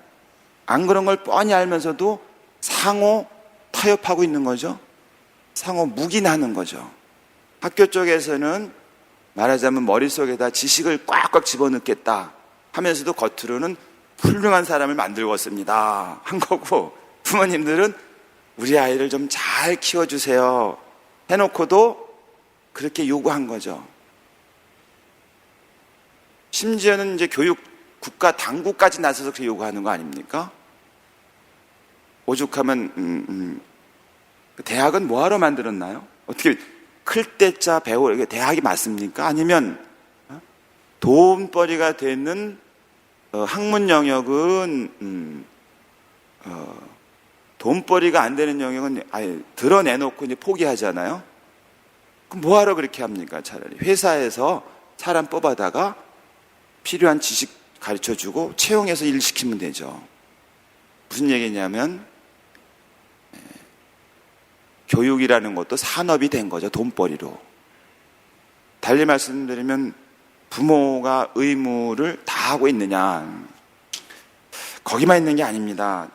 S1: 안 그런 걸 뻔히 알면서도 상호 타협하고 있는 거죠. 상호 묵인하는 거죠. 학교 쪽에서는 말하자면 머릿속에다 지식을 꽉꽉 집어넣겠다 하면서도 겉으로는 훌륭한 사람을 만들었습니다 한 거고, 부모님들은 우리 아이를 좀 잘 키워주세요 해놓고도 그렇게 요구한 거죠. 심지어는 이제 국가 당국까지 나서서 그렇게 요구하는 거 아닙니까? 오죽하면 대학은 뭐하러 만들었나요? 어떻게 클 때짜 배우, 이게 대학이 맞습니까? 아니면 돈벌이가 되는 학문 영역은 돈벌이가 안 되는 영역은 아예 드러내놓고 이제 포기하잖아요. 그럼 뭐하러 그렇게 합니까? 차라리 회사에서 사람 뽑아다가 필요한 지식 가르쳐주고 채용해서 일 시키면 되죠. 무슨 얘기냐면 교육이라는 것도 산업이 된 거죠. 돈벌이로. 달리 말씀드리면 부모가 의무를 다 하고 있느냐, 거기만 있는 게 아닙니다.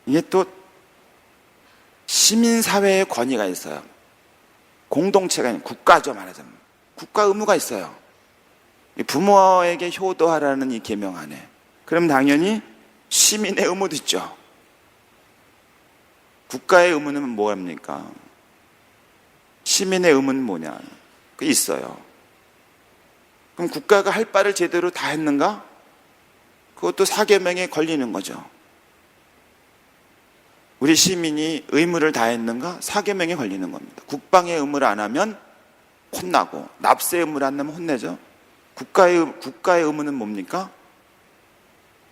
S1: 이게 또 시민사회의 권위가 있어요. 공동체가 있는, 국가죠. 말하자면 국가 의무가 있어요. 부모에게 효도하라는 이 계명 안에. 그럼 당연히 시민의 의무도 있죠. 국가의 의무는 뭐합니까? 시민의 의무는 뭐냐? 그게 있어요. 그럼 국가가 할 바를 제대로 다 했는가? 그것도 사계명에 걸리는 거죠. 우리 시민이 의무를 다 했는가? 사계명에 걸리는 겁니다. 국방의 의무를 안 하면 혼나고, 납세 의무를 안 하면 혼내죠. 국가의 의무는 뭡니까?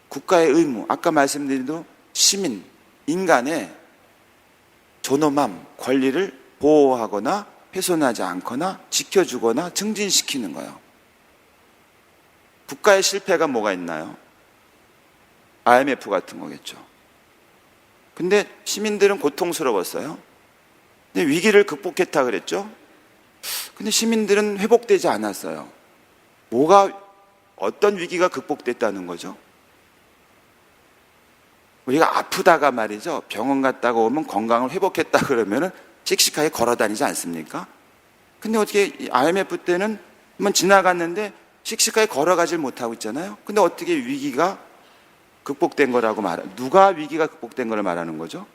S1: 국가의 의무, 아까 말씀드린 대로 시민, 인간의 존엄함, 권리를 보호하거나 훼손하지 않거나 지켜주거나 증진시키는 거예요. 국가의 실패가 뭐가 있나요? IMF 같은 거겠죠. 근데 시민들은 고통스러웠어요. 근데 위기를 극복했다 그랬죠. 근데 시민들은 회복되지 않았어요. 어떤 위기가 극복됐다는 거죠? 우리가 아프다가 말이죠, 병원 갔다가 오면 건강을 회복했다 그러면은 씩씩하게 걸어 다니지 않습니까? 근데 어떻게 IMF 때는 한번 지나갔는데 씩씩하게 걸어가질 못하고 있잖아요. 근데 어떻게 위기가 극복된 거라고 누가 위기가 극복된 걸 말하는 거죠?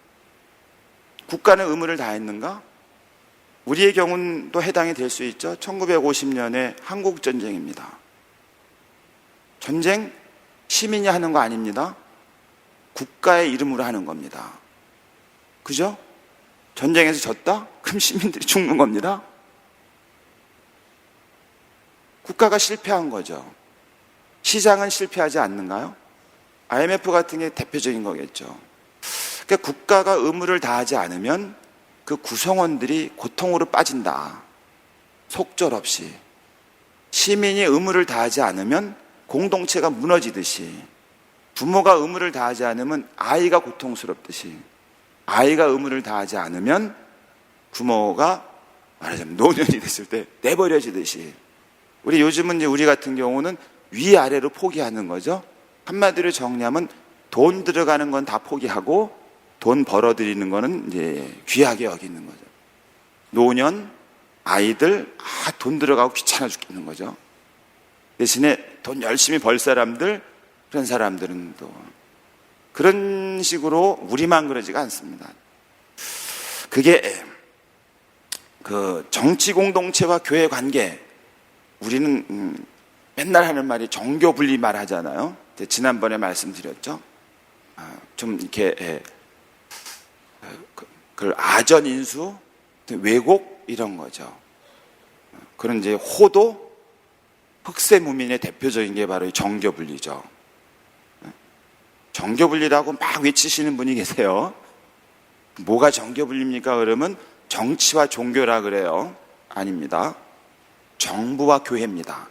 S1: 국가는 의무를 다했는가? 우리의 경우는 또 해당이 될 수 있죠. 1950년에 한국전쟁입니다. 전쟁 시민이 하는 거 아닙니다. 국가의 이름으로 하는 겁니다. 그죠? 전쟁에서 졌다? 그럼 시민들이 죽는 겁니다. 국가가 실패한 거죠. 시장은 실패하지 않는가요? IMF 같은 게 대표적인 거겠죠. 그러니까 국가가 의무를 다하지 않으면 그 구성원들이 고통으로 빠진다. 속절없이. 시민이 의무를 다하지 않으면 공동체가 무너지듯이, 부모가 의무를 다하지 않으면 아이가 고통스럽듯이, 아이가 의무를 다하지 않으면 부모가 말하자면 노년이 됐을 때 내버려지듯이, 요즘은 이제 우리 같은 경우는 위아래로 포기하는 거죠. 한마디로 정리하면 돈 들어가는 건 다 포기하고 돈 벌어들이는 거는 이제 귀하게 여기는 거죠. 노년, 아이들, 돈 들어가고 귀찮아 죽겠는 거죠. 대신에 돈 열심히 벌 사람들, 그런 사람들은 또 그런 식으로 우리만 그러지가 않습니다. 그게 그 정치 공동체와 교회 관계, 우리는 맨날 하는 말이 정교 분리 말 하잖아요. 지난번에 말씀드렸죠. 좀 이렇게 그 아전 인수, 왜곡 이런 거죠. 그런 이제 호도, 흑세무민의 대표적인 게 바로 이 정교 분리죠. 정교 분리라고 막 외치시는 분이 계세요. 뭐가 정교 분리입니까? 그러면 정치와 종교라 그래요. 아닙니다. 정부와 교회입니다.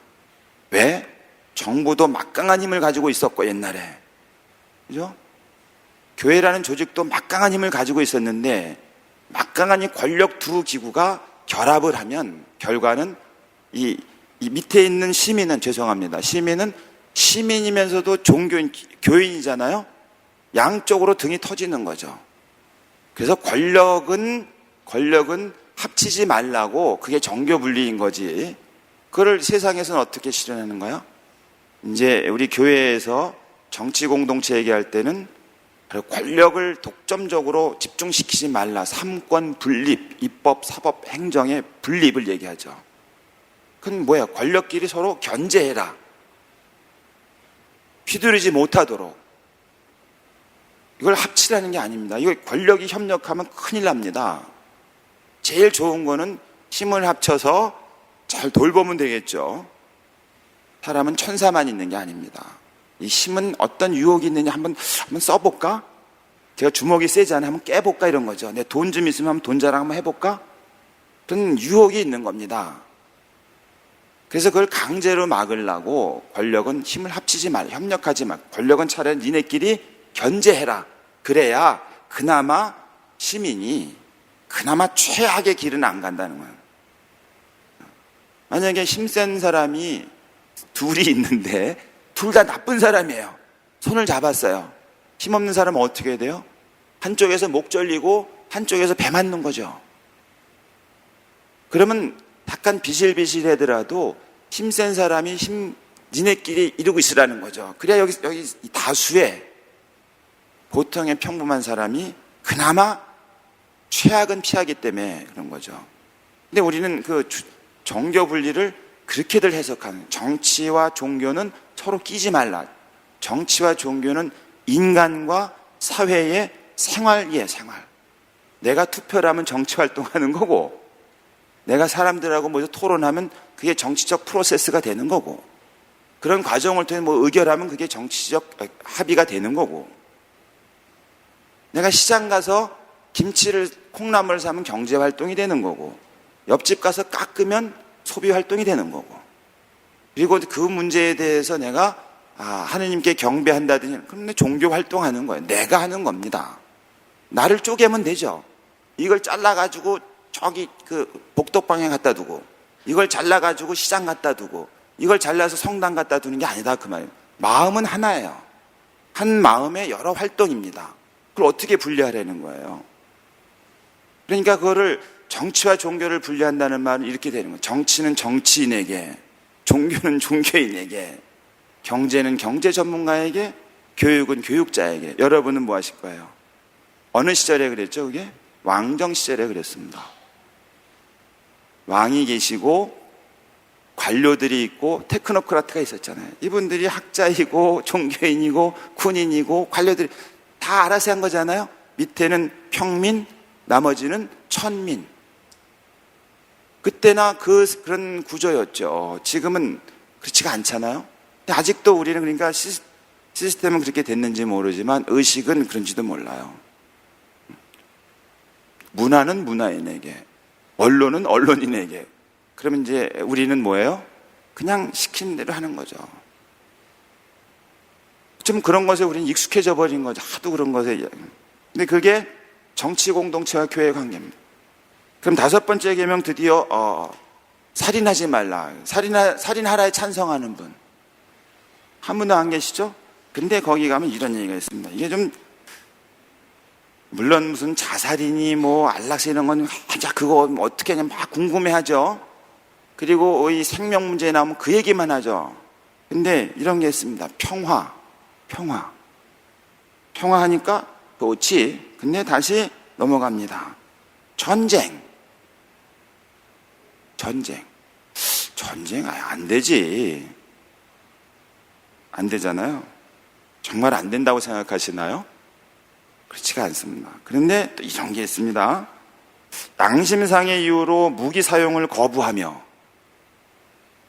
S1: 왜? 정부도 막강한 힘을 가지고 있었고 옛날에, 그죠? 교회라는 조직도 막강한 힘을 가지고 있었는데 막강한 이 권력 두 기구가 결합을 하면 결과는 이 밑에 있는 시민은, 죄송합니다, 시민은 시민이면서도 종교인, 교인이잖아요. 양쪽으로 등이 터지는 거죠. 그래서 권력은 합치지 말라고, 그게 정교 분리인 거지. 그걸 세상에서는 어떻게 실현하는 거야? 이제 우리 교회에서 정치 공동체 얘기할 때는 권력을 독점적으로 집중시키지 말라. 삼권 분립, 입법, 사법, 행정의 분립을 얘기하죠. 그건 뭐야? 권력끼리 서로 견제해라. 휘두르지 못하도록. 이걸 합치라는 게 아닙니다. 이거 권력이 협력하면 큰일 납니다. 제일 좋은 거는 힘을 합쳐서 잘 돌보면 되겠죠. 사람은 천사만 있는 게 아닙니다. 이 힘은 어떤 유혹이 있느냐 한번 써볼까? 제가 주먹이 세지 않아 한번 깨볼까? 이런 거죠. 내 돈 좀 있으면 한번 돈 자랑 한번 해볼까? 그런 유혹이 있는 겁니다. 그래서 그걸 강제로 막으려고 권력은 힘을 합치지 말, 협력하지 말. 권력은 차라리 니네끼리 견제해라. 그래야 그나마 시민이 그나마 최악의 길은 안 간다는 거예요. 만약에 힘센 사람이 둘이 있는데 둘 다 나쁜 사람이에요. 손을 잡았어요. 힘없는 사람은 어떻게 해야 돼요? 한쪽에서 목 절리고 한쪽에서 배 맞는 거죠. 그러면 약간 비실비실하더라도 힘센 사람이 니네끼리 이루고 있으라는 거죠. 그래야 여기 다수의 보통의 평범한 사람이 그나마 최악은 피하기 때문에 그런 거죠. 근데 우리는 그 정교 분리를 그렇게들 해석하는, 정치와 종교는 서로 끼지 말라. 정치와 종교는 인간과 사회의 생활이에요, 생활. 내가 투표를 하면 정치 활동하는 거고, 내가 사람들하고 모두 토론하면 그게 정치적 프로세스가 되는 거고, 그런 과정을 통해 뭐 의결하면 그게 정치적 합의가 되는 거고, 내가 시장 가서 김치를, 콩나물을 사면 경제 활동이 되는 거고, 옆집 가서 깎으면 소비 활동이 되는 거고, 그리고 그 문제에 대해서 내가 하느님께 경배한다든지, 그럼 내 종교 활동하는 거예요. 내가 하는 겁니다. 나를 쪼개면 되죠. 이걸 잘라가지고 저기 그 복덕방에 갖다 두고, 이걸 잘라가지고 시장 갖다 두고, 이걸 잘라서 성당 갖다 두는 게 아니다 그 말이에요. 마음은 하나예요. 한 마음의 여러 활동입니다. 그걸 어떻게 분리하라는 거예요? 그러니까 그거를 정치와 종교를 분리한다는 말은 이렇게 되는 거예요. 정치는 정치인에게, 종교는 종교인에게, 경제는 경제 전문가에게, 교육은 교육자에게. 여러분은 뭐 하실 거예요? 어느 시절에 그랬죠? 그게 왕정 시절에 그랬습니다. 왕이 계시고 관료들이 있고 테크노크라트가 있었잖아요. 이분들이 학자이고 종교인이고 군인이고 관료들이 다 알아서 한 거잖아요. 밑에는 평민, 나머지는 천민. 그때나 그런 구조였죠. 지금은 그렇지가 않잖아요. 근데 아직도 우리는 그러니까 시스템은 그렇게 됐는지 모르지만 의식은 그런지도 몰라요. 문화는 문화인에게, 언론은 언론인에게. 그러면 이제 우리는 뭐예요? 그냥 시키는 대로 하는 거죠. 좀 그런 것에 우리는 익숙해져 버린 거죠. 하도 그런 것에. 근데 그게 정치 공동체와 교회 관계입니다. 그럼 다섯 번째 계명 드디어 살인하지 말라. 살인하라에 찬성하는 분 한 분도 안 계시죠? 근데 거기 가면 이런 얘기가 있습니다. 이게 좀 물론 무슨 자살이니 뭐 안락사 이런 건 그거 어떻게 하냐 막 궁금해하죠. 그리고 이 생명 문제에 나오면 그 얘기만 하죠. 근데 이런 게 있습니다. 평화하니까 좋지. 근데 다시 넘어갑니다. 전쟁. 전쟁 안 되지. 안 되잖아요. 정말 안 된다고 생각하시나요? 그렇지가 않습니다. 그런데 또 이런 게 있습니다. 양심상의 이유로 무기 사용을 거부하며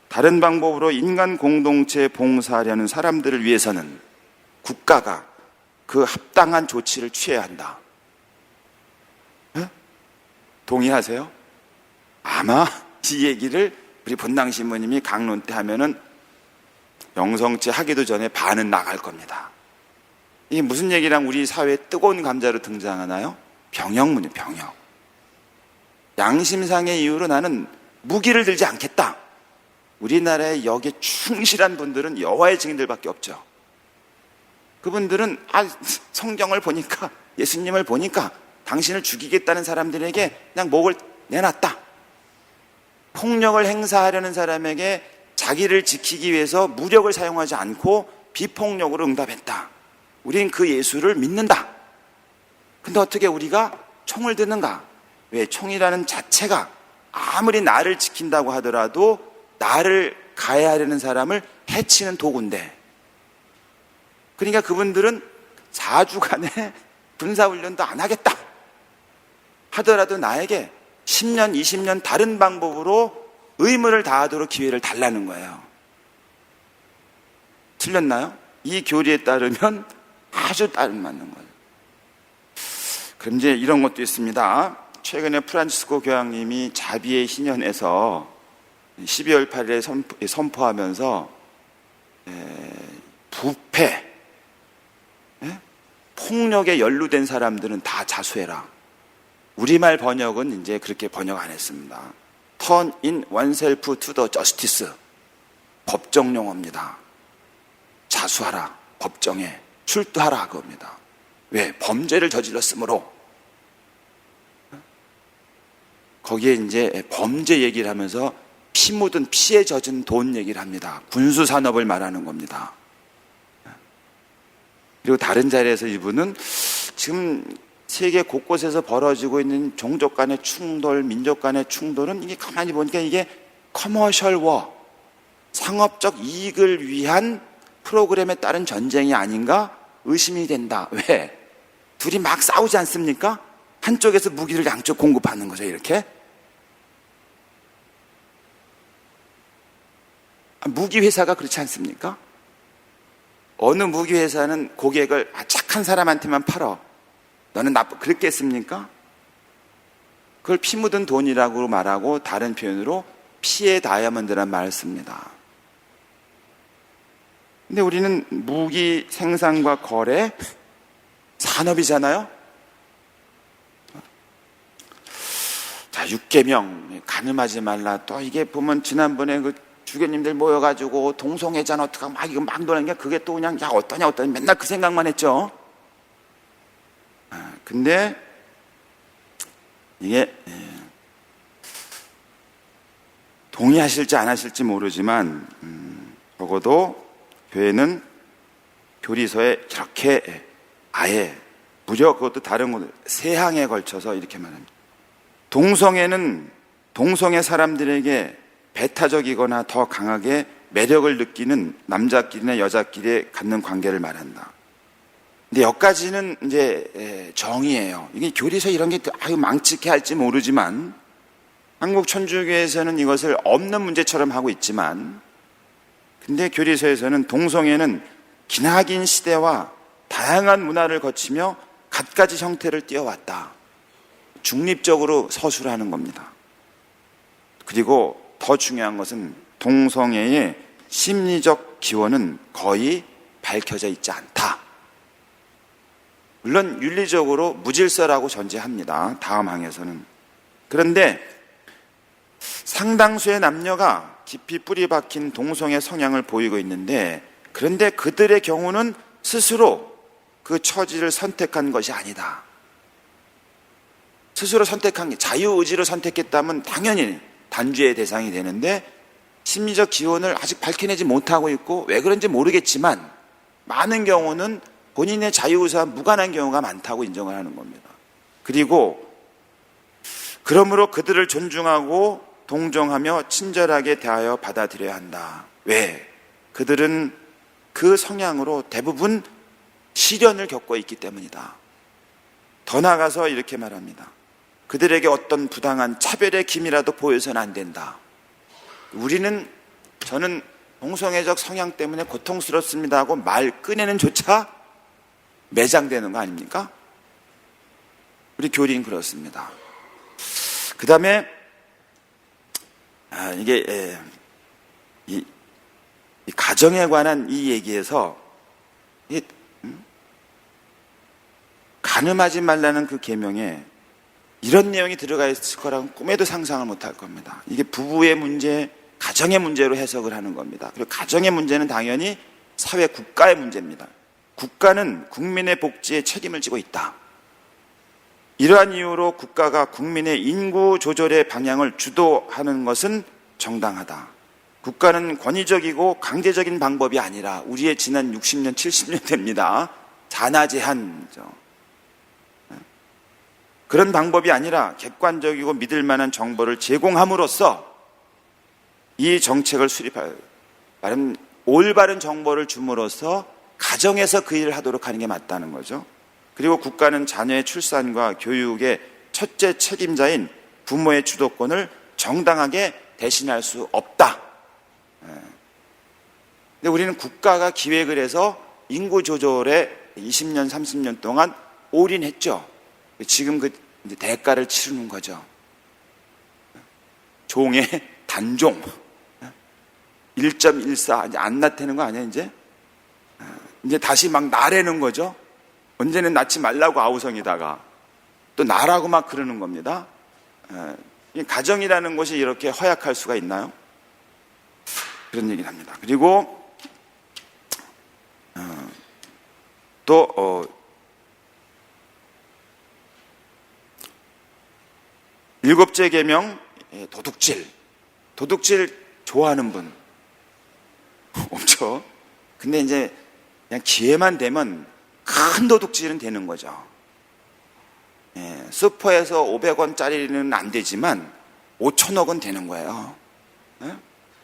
S1: 다른 방법으로 인간 공동체에 봉사하려는 사람들을 위해서는 국가가 그 합당한 조치를 취해야 한다. 네? 동의하세요? 아마 이 얘기를 우리 본당신부님이 강론 때 하면은 영성체 하기도 전에 반은 나갈 겁니다. 이게 무슨 얘기랑 우리 사회에 뜨거운 감자로 등장하나요? 병역문이에요, 병역. 양심상의 이유로 나는 무기를 들지 않겠다. 우리나라에 여기에 충실한 분들은 여호와의 증인들밖에 없죠. 그분들은 성경을 보니까, 예수님을 보니까 당신을 죽이겠다는 사람들에게 그냥 목을 내놨다. 폭력을 행사하려는 사람에게 자기를 지키기 위해서 무력을 사용하지 않고 비폭력으로 응답했다. 우린 그 예수를 믿는다. 근데 어떻게 우리가 총을 드는가? 왜? 총이라는 자체가 아무리 나를 지킨다고 하더라도 나를 가해하려는 사람을 해치는 도구인데, 그러니까 그분들은 4주간의 군사훈련도 안 하겠다 하더라도 나에게 10년, 20년 다른 방법으로 의무를 다하도록 기회를 달라는 거예요. 틀렸나요? 이 교리에 따르면 아주 딱 맞는 거예요. 그럼 이제 이런 것도 있습니다. 최근에 프란치스코 교황님이 자비의 희년에서 12월 8일에 선포하면서 부패, 폭력에 연루된 사람들은 다 자수해라. 우리말 번역은 이제 그렇게 번역 안 했습니다. Turn in oneself to the justice. 법정 용어입니다. 자수하라. 법정에 출두하라 그겁니다. 왜? 범죄를 저질렀으므로. 거기에 이제 범죄 얘기를 하면서 피 묻은 피에 젖은 돈 얘기를 합니다. 군수산업을 말하는 겁니다. 그리고 다른 자리에서 이분은 지금 세계 곳곳에서 벌어지고 있는 종족 간의 충돌, 민족 간의 충돌은 이게 가만히 보니까 이게 커머셜 워, 상업적 이익을 위한 프로그램에 따른 전쟁이 아닌가 의심이 된다. 왜? 둘이 막 싸우지 않습니까? 한쪽에서 무기를 양쪽 공급하는 거죠, 이렇게. 무기 회사가 그렇지 않습니까? 어느 무기 회사는 고객을 착한 사람한테만 팔어. 너는 그랬겠습니까? 그걸 피 묻은 돈이라고 말하고 다른 표현으로 피의 다이아몬드란 말을 씁니다. 근데 우리는 무기 생산과 거래 산업이잖아요. 자, 6계명 간음하지 말라. 또 이게 보면 지난번에 그 주교님들 모여가지고 동성애자 어떡하 막 이거 막 노는 게 그게 또 그냥 야 어떠냐 맨날 그 생각만 했죠. 근데 이게 동의하실지 안 하실지 모르지만 적어도 교회는 교리서에 이렇게 아예 무려 그것도 다른 곳 3항에 걸쳐서 이렇게 말합니다. 동성애 사람들에게 배타적이거나 더 강하게 매력을 느끼는 남자끼리나 여자끼리 갖는 관계를 말한다. 근데 여기까지는 이제 정의예요. 이게 교리서 이런 게 아유 망측해 할지 모르지만 한국 천주교에서는 이것을 없는 문제처럼 하고 있지만, 근데 교리서에서는 동성애는 기나긴 시대와 다양한 문화를 거치며 갖가지 형태를 띄어왔다. 중립적으로 서술하는 겁니다. 그리고 더 중요한 것은 동성애의 심리적 기원은 거의 밝혀져 있지 않다. 물론 윤리적으로 무질서라고 전제합니다. 다음 항에서는. 그런데 상당수의 남녀가 깊이 뿌리 박힌 동성애 성향을 보이고 있는데, 그런데 그들의 경우는 스스로 그 처지를 선택한 것이 아니다. 스스로 선택한 게 자유의지로 선택했다면 당연히 단죄의 대상이 되는데, 심리적 기원을 아직 밝혀내지 못하고 있고 왜 그런지 모르겠지만 많은 경우는 본인의 자유의지와 무관한 경우가 많다고 인정을 하는 겁니다. 그리고 그러므로 그들을 존중하고 동정하며 친절하게 대하여 받아들여야 한다. 왜? 그들은 그 성향으로 대부분 시련을 겪고 있기 때문이다. 더 나아가서 이렇게 말합니다. 그들에게 어떤 부당한 차별의 기미라도 보여서는 안 된다. 저는 동성애적 성향 때문에 고통스럽습니다 하고 말 꺼내는 조차 매장되는 거 아닙니까? 우리 교리는 그렇습니다. 그 다음에 이게 이 가정에 관한 이 얘기에서 간음하지 말라는 그 계명에 이런 내용이 들어가 있을 거라고는 꿈에도 상상을 못할 겁니다. 이게 부부의 문제, 가정의 문제로 해석을 하는 겁니다. 그리고 가정의 문제는 당연히 사회 국가의 문제입니다. 국가는 국민의 복지에 책임을 지고 있다. 이러한 이유로 국가가 국민의 인구 조절의 방향을 주도하는 것은 정당하다. 국가는 권위적이고 강제적인 방법이 아니라 우리의 지난 60년, 70년 됩니다. 자나 제한이죠. 그런 방법이 아니라 객관적이고 믿을 만한 정보를 제공함으로써 이 정책을 수립할, 말은 올바른 정보를 줌으로써 가정에서 그 일을 하도록 하는 게 맞다는 거죠. 그리고 국가는 자녀의 출산과 교육의 첫째 책임자인 부모의 주도권을 정당하게 대신할 수 없다. 근데 우리는 국가가 기획을 해서 인구 조절에 20년, 30년 동안 올인했죠. 지금 그 대가를 치르는 거죠. 종의 단종 1.14 이제 안 낳다는 거 아니야 이제? 이제 다시 막 나래는 거죠. 언제는 낳지 말라고 아우성이다가 또 나라고 막 그러는 겁니다. 가정이라는 것이 이렇게 허약할 수가 있나요? 그런 얘기를 합니다. 그리고 또 일곱째 계명 도둑질 좋아하는 분 없죠. 근데 이제 그냥 기회만 되면 큰 도둑질은 되는 거죠. 슈퍼에서 500원짜리는 안 되지만 5천억은 되는 거예요.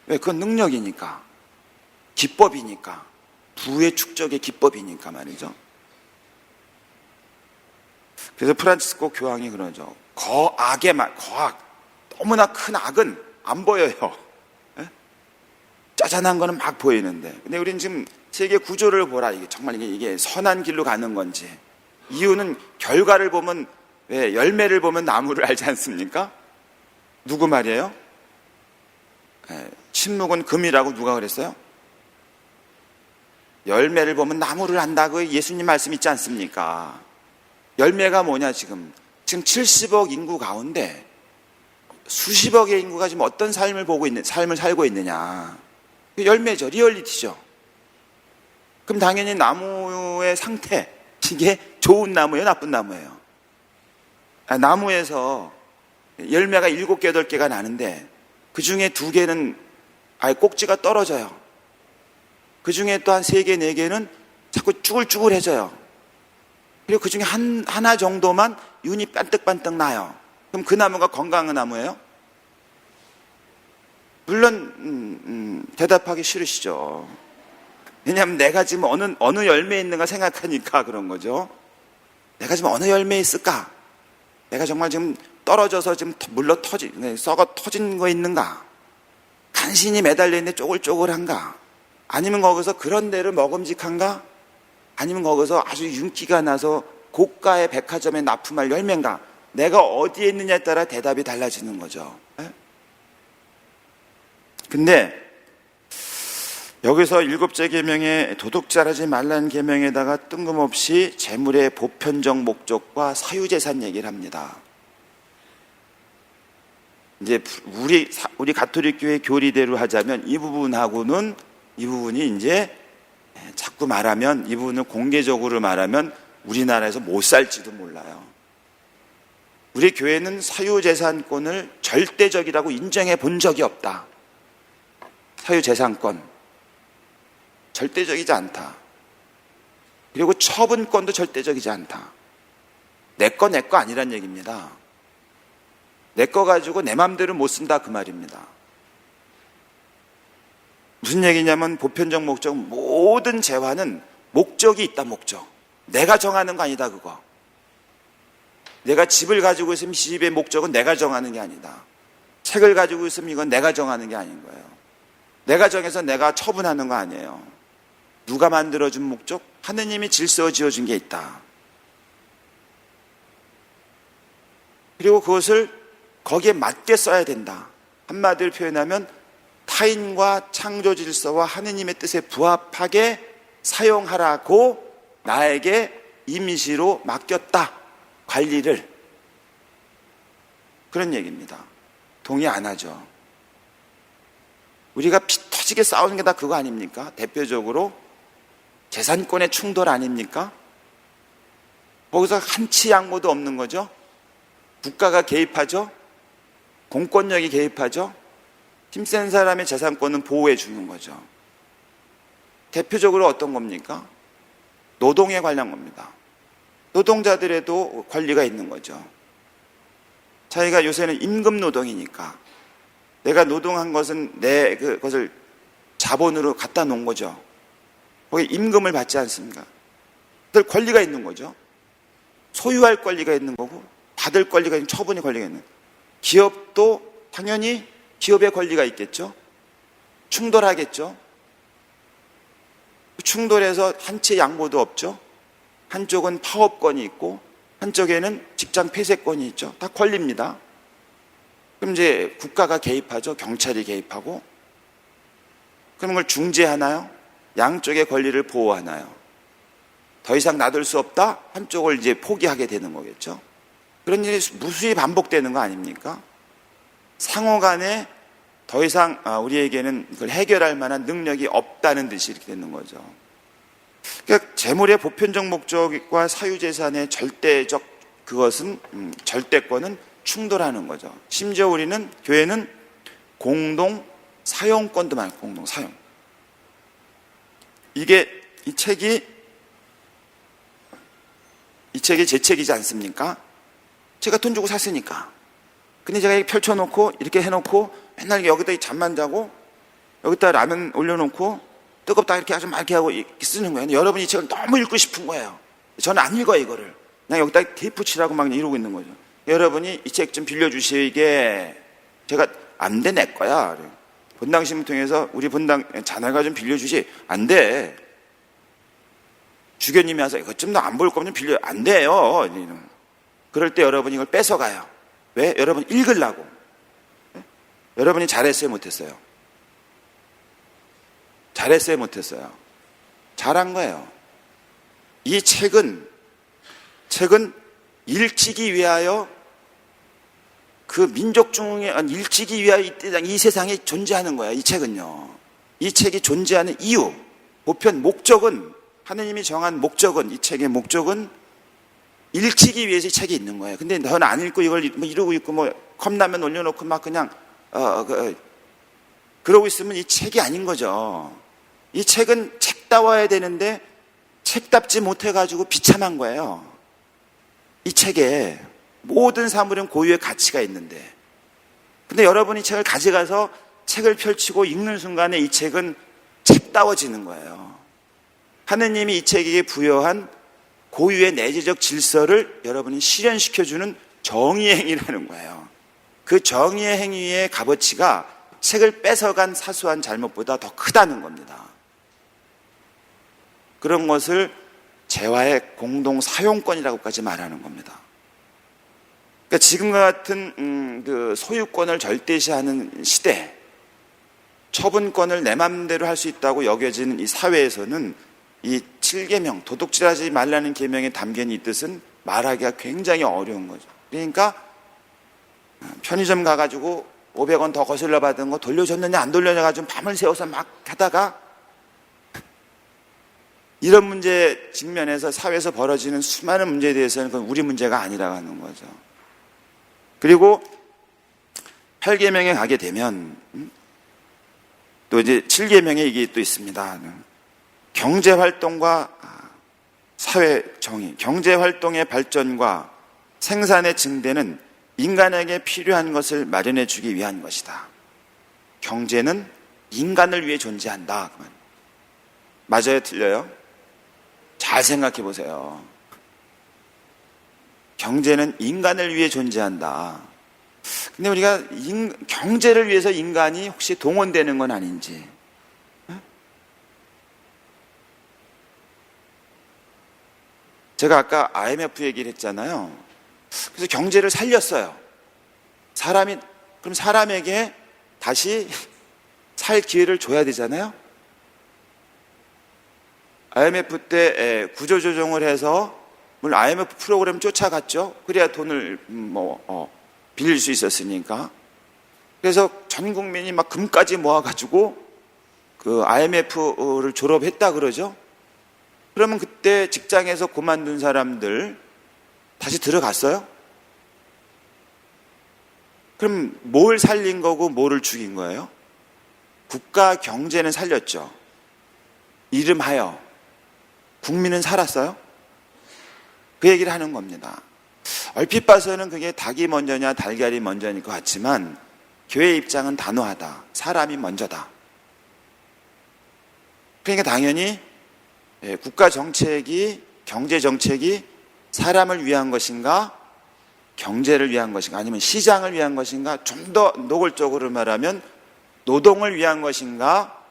S1: 왜? 그건 능력이니까, 기법이니까, 부의 축적의 기법이니까 말이죠. 그래서 프란치스코 교황이 그러죠. 거악, 너무나 큰 악은 안 보여요. 짜잔한 거는 막 보이는데. 근데 우리는 지금 세계 구조를 보라. 이게 정말 이게 선한 길로 가는 건지. 이유는 결과를 보면, 왜 열매를 보면 나무를 알지 않습니까? 누구 말이에요? 침묵은 금이라고 누가 그랬어요? 열매를 보면 나무를 안다고 예수님 말씀 있지 않습니까? 열매가 뭐냐 지금 70억 인구 가운데 수십억의 인구가 지금 어떤 삶을 살고 있느냐. 열매죠. 리얼리티죠. 그럼 당연히 나무의 상태, 이게 좋은 나무예요, 나쁜 나무예요? 나무에서 열매가 7개, 8개가 나는데 그 중에 2개는 아예 꼭지가 떨어져요. 그 중에 또 한 3개, 4개는 자꾸 쭈글쭈글해져요. 그리고 그 중에 하나 정도만 윤이 반뜩반뜩 나요. 그럼 그 나무가 건강한 나무예요? 물론 대답하기 싫으시죠. 왜냐하면 내가 지금 어느 열매에 있는가 생각하니까 그런 거죠. 내가 지금 어느 열매에 있을까? 내가 정말 지금 떨어져서 지금 썩어 터진 거 있는가? 간신히 매달려 있는데 쪼글쪼글한가? 아니면 거기서 그런 데를 먹음직한가? 아니면 거기서 아주 윤기가 나서 고가의 백화점에 납품할 열매인가? 내가 어디에 있느냐에 따라 대답이 달라지는 거죠. 근데 여기서 7째 계명에 도둑질하지 말라는 계명에다가 뜬금없이 재물의 보편적 목적과 사유재산 얘기를 합니다. 이제 우리 가톨릭 교회 교리대로 하자면 이 부분이 이제 자꾸 말하면, 이 부분을 공개적으로 말하면 우리나라에서 못 살지도 몰라요. 우리 교회는 사유재산권을 절대적이라고 인정해 본 적이 없다. 사유재산권 절대적이지 않다. 그리고 처분권도 절대적이지 않다. 내 거 아니란 얘기입니다. 내 거 가지고 내 맘대로 못 쓴다 그 말입니다. 무슨 얘기냐면 보편적 목적, 모든 재화는 목적이 있다. 목적. 내가 정하는 거 아니다 그거. 내가 집을 가지고 있으면 집의 목적은 내가 정하는 게 아니다. 책을 가지고 있으면 이건 내가 정하는 게 아닌 거예요. 내가 정해서 내가 처분하는 거 아니에요. 누가 만들어준 목적? 하느님이 질서 지어준 게 있다. 그리고 그것을 거기에 맞게 써야 된다. 한마디로 표현하면 타인과 창조 질서와 하느님의 뜻에 부합하게 사용하라고 나에게 임시로 맡겼다. 관리를. 그런 얘기입니다. 동의 안 하죠. 우리가 피 터지게 싸우는 게 다 그거 아닙니까? 대표적으로 재산권의 충돌 아닙니까? 거기서 한치 양보도 없는 거죠. 국가가 개입하죠. 공권력이 개입하죠. 힘센 사람의 재산권은 보호해 주는 거죠. 대표적으로 어떤 겁니까? 노동에 관련 겁니다. 노동자들에도 권리가 있는 거죠. 자기가 요새는 임금 노동이니까 내가 노동한 것은 내 그것을 자본으로 갖다 놓은 거죠. 거기 임금을 받지 않습니까? 그들 권리가 있는 거죠. 소유할 권리가 있는 거고 받을 권리가 있는, 처분의 권리가 있는. 기업도 당연히 기업의 권리가 있겠죠. 충돌하겠죠. 충돌해서 한치 양보도 없죠. 한쪽은 파업권이 있고 한쪽에는 직장 폐쇄권이 있죠. 다 권리입니다. 그럼 이제 국가가 개입하죠. 경찰이 개입하고. 그런 걸 중재하나요? 양쪽의 권리를 보호하나요? 더 이상 놔둘 수 없다? 한쪽을 이제 포기하게 되는 거겠죠. 그런 일이 무수히 반복되는 거 아닙니까? 상호 간에 더 이상 우리에게는 그걸 해결할 만한 능력이 없다는 듯이 이렇게 되는 거죠. 그러니까 재물의 보편적 목적과 사유재산의 절대적 그것은 절대권은 충돌하는 거죠. 심지어 우리는 교회는 공동 사용권도 많고 공동 사용. 이게 이 책이 제 책이지 않습니까? 제가 돈 주고 샀으니까. 근데 제가 이렇게 펼쳐놓고 이렇게 해놓고 맨날 여기다 잠만 자고 여기다 라면 올려놓고 뜨겁다 이렇게 아주 맑게 하고 이렇게 쓰는 거예요. 여러분이 이 책을 너무 읽고 싶은 거예요. 저는 안 읽어요 이거를. 그냥 여기다 테이프 칠하고 막 이러고 있는 거죠. 여러분이 이 책 좀 빌려주세요. 이게 제가 안 돼 내 거야. 본당심을 통해서 우리 본당 자네가 좀 빌려주지. 안 돼. 주교님이 와서 이것 좀 더 안 볼 거면 빌려. 안 돼요. 그럴 때 여러분이 이걸 뺏어가요. 왜? 여러분 읽으려고. 여러분이 잘했어요 못했어요? 잘했어요 못했어요? 잘한 거예요. 이 책은 일치기 위하여 그 민족 중에 일치기 위하여 이 세상에 존재하는 거야. 이 책은요. 이 책이 존재하는 이유, 보편 목적은 하느님이 정한 목적은 이 책의 목적은 일치기 위해서 이 책이 있는 거예요. 근데 너는 안 읽고 이걸 이러고 있고 컵라면 올려놓고 막 그냥 그러고 있으면 이 책이 아닌 거죠. 이 책은 책다워야 되는데 책답지 못해가지고 비참한 거예요. 이 책에 모든 사물은 고유의 가치가 있는데 근데 여러분이 책을 가져가서 책을 펼치고 읽는 순간에 이 책은 책다워지는 거예요. 하느님이 이 책에게 부여한 고유의 내재적 질서를 여러분이 실현시켜주는 정의의 행위라는 거예요. 그 정의의 행위의 값어치가 책을 뺏어간 사소한 잘못보다 더 크다는 겁니다. 그런 것을 재화의 공동 사용권이라고까지 말하는 겁니다. 그러니까 지금과 같은 그 소유권을 절대시하는 시대, 처분권을 내 맘대로 할 수 있다고 여겨지는 이 사회에서는 이 7계명, 도둑질하지 말라는 계명에 담긴 이 뜻은 말하기가 굉장히 어려운 거죠. 그러니까 편의점 가가지고 500원 더 거슬러 받은 거 돌려줬느냐 안 돌려줘가지고 밤을 새워서 막 하다가 이런 문제 직면에서 사회에서 벌어지는 수많은 문제에 대해서는 그건 우리 문제가 아니라고 하는 거죠. 그리고 8계명에 가게 되면 또 이제 7계명에 이게 또 있습니다. 경제활동과 사회 정의, 경제활동의 발전과 생산의 증대는 인간에게 필요한 것을 마련해 주기 위한 것이다. 경제는 인간을 위해 존재한다. 맞아요? 틀려요? 잘 생각해 보세요. 경제는 인간을 위해 존재한다. 근데 우리가 경제를 위해서 인간이 혹시 동원되는 건 아닌지. 제가 아까 IMF 얘기를 했잖아요. 그래서 경제를 살렸어요. 그럼 사람에게 다시 살 기회를 줘야 되잖아요. IMF 때 구조조정을 해서 물론 IMF 프로그램 쫓아갔죠. 그래야 돈을 빌릴 수 있었으니까. 그래서 전 국민이 막 금까지 모아가지고 그 IMF를 졸업했다 그러죠. 그러면 그때 직장에서 그만둔 사람들 다시 들어갔어요? 그럼 뭘 살린 거고 뭐를 죽인 거예요? 국가 경제는 살렸죠. 이름하여 국민은 살았어요? 그 얘기를 하는 겁니다. 얼핏 봐서는 그게 닭이 먼저냐 달걀이 먼저일 것 같지만 교회 입장은 단호하다. 사람이 먼저다. 그러니까 당연히 국가 정책이, 경제 정책이 사람을 위한 것인가, 경제를 위한 것인가, 아니면 시장을 위한 것인가, 좀 더 노골적으로 말하면 노동을 위한 것인가,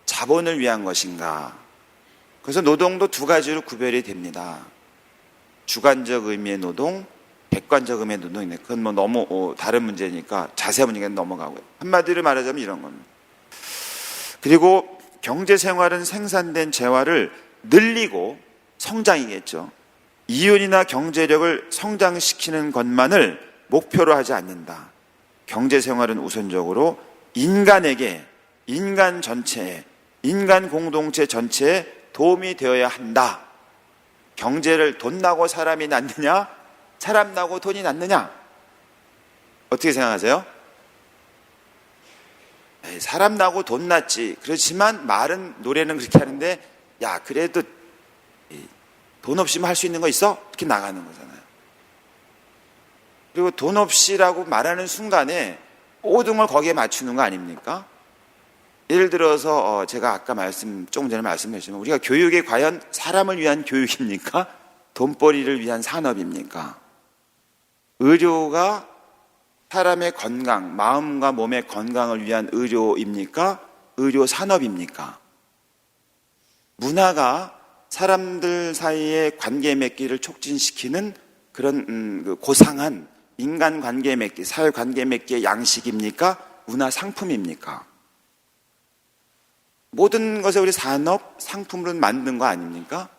S1: 자본을 위한 것인가. 그래서 노동도 두 가지로 구별이 됩니다. 주관적 의미의 노동, 객관적 의미의 노동인데 그건 뭐 너무 다른 문제니까 자세한 문제는 넘어가고요. 한마디로 말하자면 이런 겁니다. 그리고 경제 생활은 생산된 재화를 늘리고 성장이겠죠. 이윤이나 경제력을 성장시키는 것만을 목표로 하지 않는다. 경제 생활은 우선적으로 인간에게, 인간 전체에, 인간 공동체 전체에 도움이 되어야 한다. 경제를 돈 나고 사람이 낫느냐, 사람 나고 돈이 낫느냐? 어떻게 생각하세요? 사람 나고 돈 낫지. 그렇지만 말은, 노래는 그렇게 하는데 야, 그래도 돈 없이만 할 수 있는 거 있어? 이렇게 나가는 거잖아요. 그리고 돈 없이라고 말하는 순간에 모든 걸 거기에 맞추는 거 아닙니까? 예를 들어서 제가 아까 조금 전에 말씀하셨지만 우리가 교육이 과연 사람을 위한 교육입니까? 돈벌이를 위한 산업입니까? 의료가 사람의 건강, 마음과 몸의 건강을 위한 의료입니까? 의료 산업입니까? 문화가 사람들 사이의 관계 맺기를 촉진시키는 그런 고상한 인간 관계 맺기, 사회 관계 맺기의 양식입니까? 문화 상품입니까? 모든 것을 우리 산업 상품으로 만든 거 아닙니까?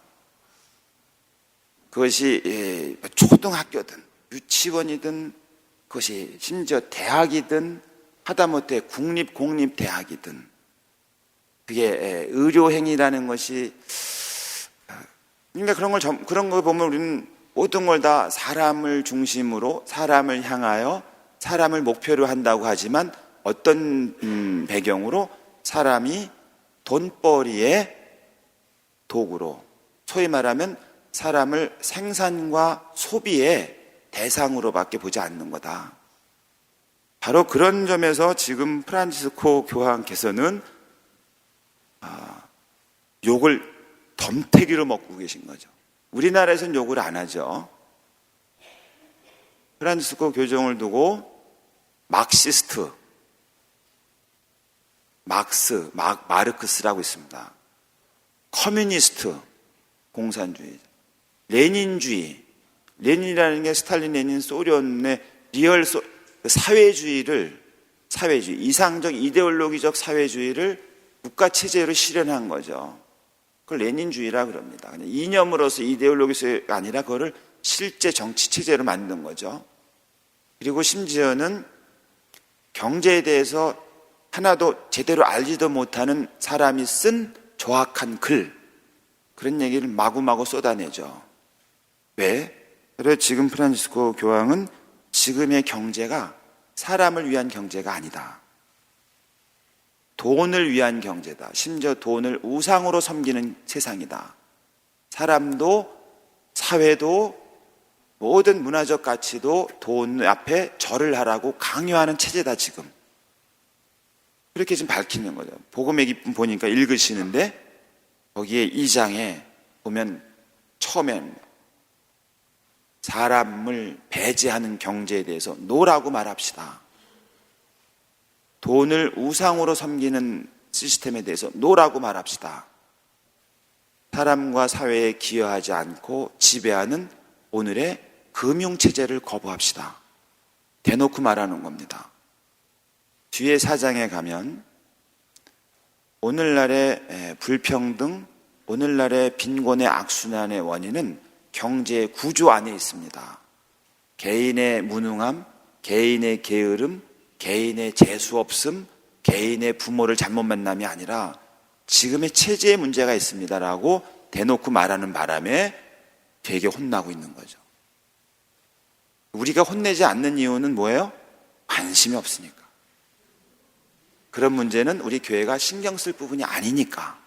S1: 그것이 초등학교든 유치원이든 그것이 심지어 대학이든 하다못해 공립대학이든 그게 의료행위라는 것이 그러니까 그런 걸 보면 우리는 모든 걸 다 사람을 중심으로 사람을 향하여 사람을 목표로 한다고 하지만 어떤 배경으로 사람이 돈벌이의 도구로 소위 말하면 사람을 생산과 소비의 대상으로밖에 보지 않는 거다. 바로 그런 점에서 지금 프란치스코 교황께서는 욕을 덤태기로 먹고 계신 거죠. 우리나라에서는 욕을 안 하죠. 프란치스코 교정을 두고 마르크스라고 있습니다. 커뮤니스트, 공산주의, 레닌주의, 레닌이라는 게 스탈린, 레닌, 소련의 사회주의, 이상적 이데올로기적 사회주의를 국가체제로 실현한 거죠. 그걸 레닌주의라 그럽니다. 그냥 이념으로서 이데올로기가 아니라 그거를 실제 정치체제로 만든 거죠. 그리고 심지어는 경제에 대해서 하나도 제대로 알지도 못하는 사람이 쓴 조악한 그런 얘기를 마구마구 쏟아내죠. 왜? 그래서 지금 프란치스코 교황은 지금의 경제가 사람을 위한 경제가 아니다. 돈을 위한 경제다. 심지어 돈을 우상으로 섬기는 세상이다. 사람도 사회도 모든 문화적 가치도 돈 앞에 절을 하라고 강요하는 체제다 지금. 그렇게 지금 밝히는 거죠. 복음의 기쁨 보니까 읽으시는데 거기에 2장에 보면 처음엔 사람을 배제하는 경제에 대해서 노라고 말합시다. 돈을 우상으로 섬기는 시스템에 대해서 노라고 말합시다. 사람과 사회에 기여하지 않고 지배하는 오늘의 금융체제를 거부합시다. 대놓고 말하는 겁니다. 뒤에 4장에 가면 오늘날의 불평등, 오늘날의 빈곤의 악순환의 원인은 경제의 구조 안에 있습니다. 개인의 무능함, 개인의 게으름, 개인의 재수없음, 개인의 부모를 잘못 만남이 아니라 지금의 체제에 문제가 있습니다라고 대놓고 말하는 바람에 되게 혼나고 있는 거죠. 우리가 혼내지 않는 이유는 뭐예요? 관심이 없으니까. 그런 문제는 우리 교회가 신경 쓸 부분이 아니니까.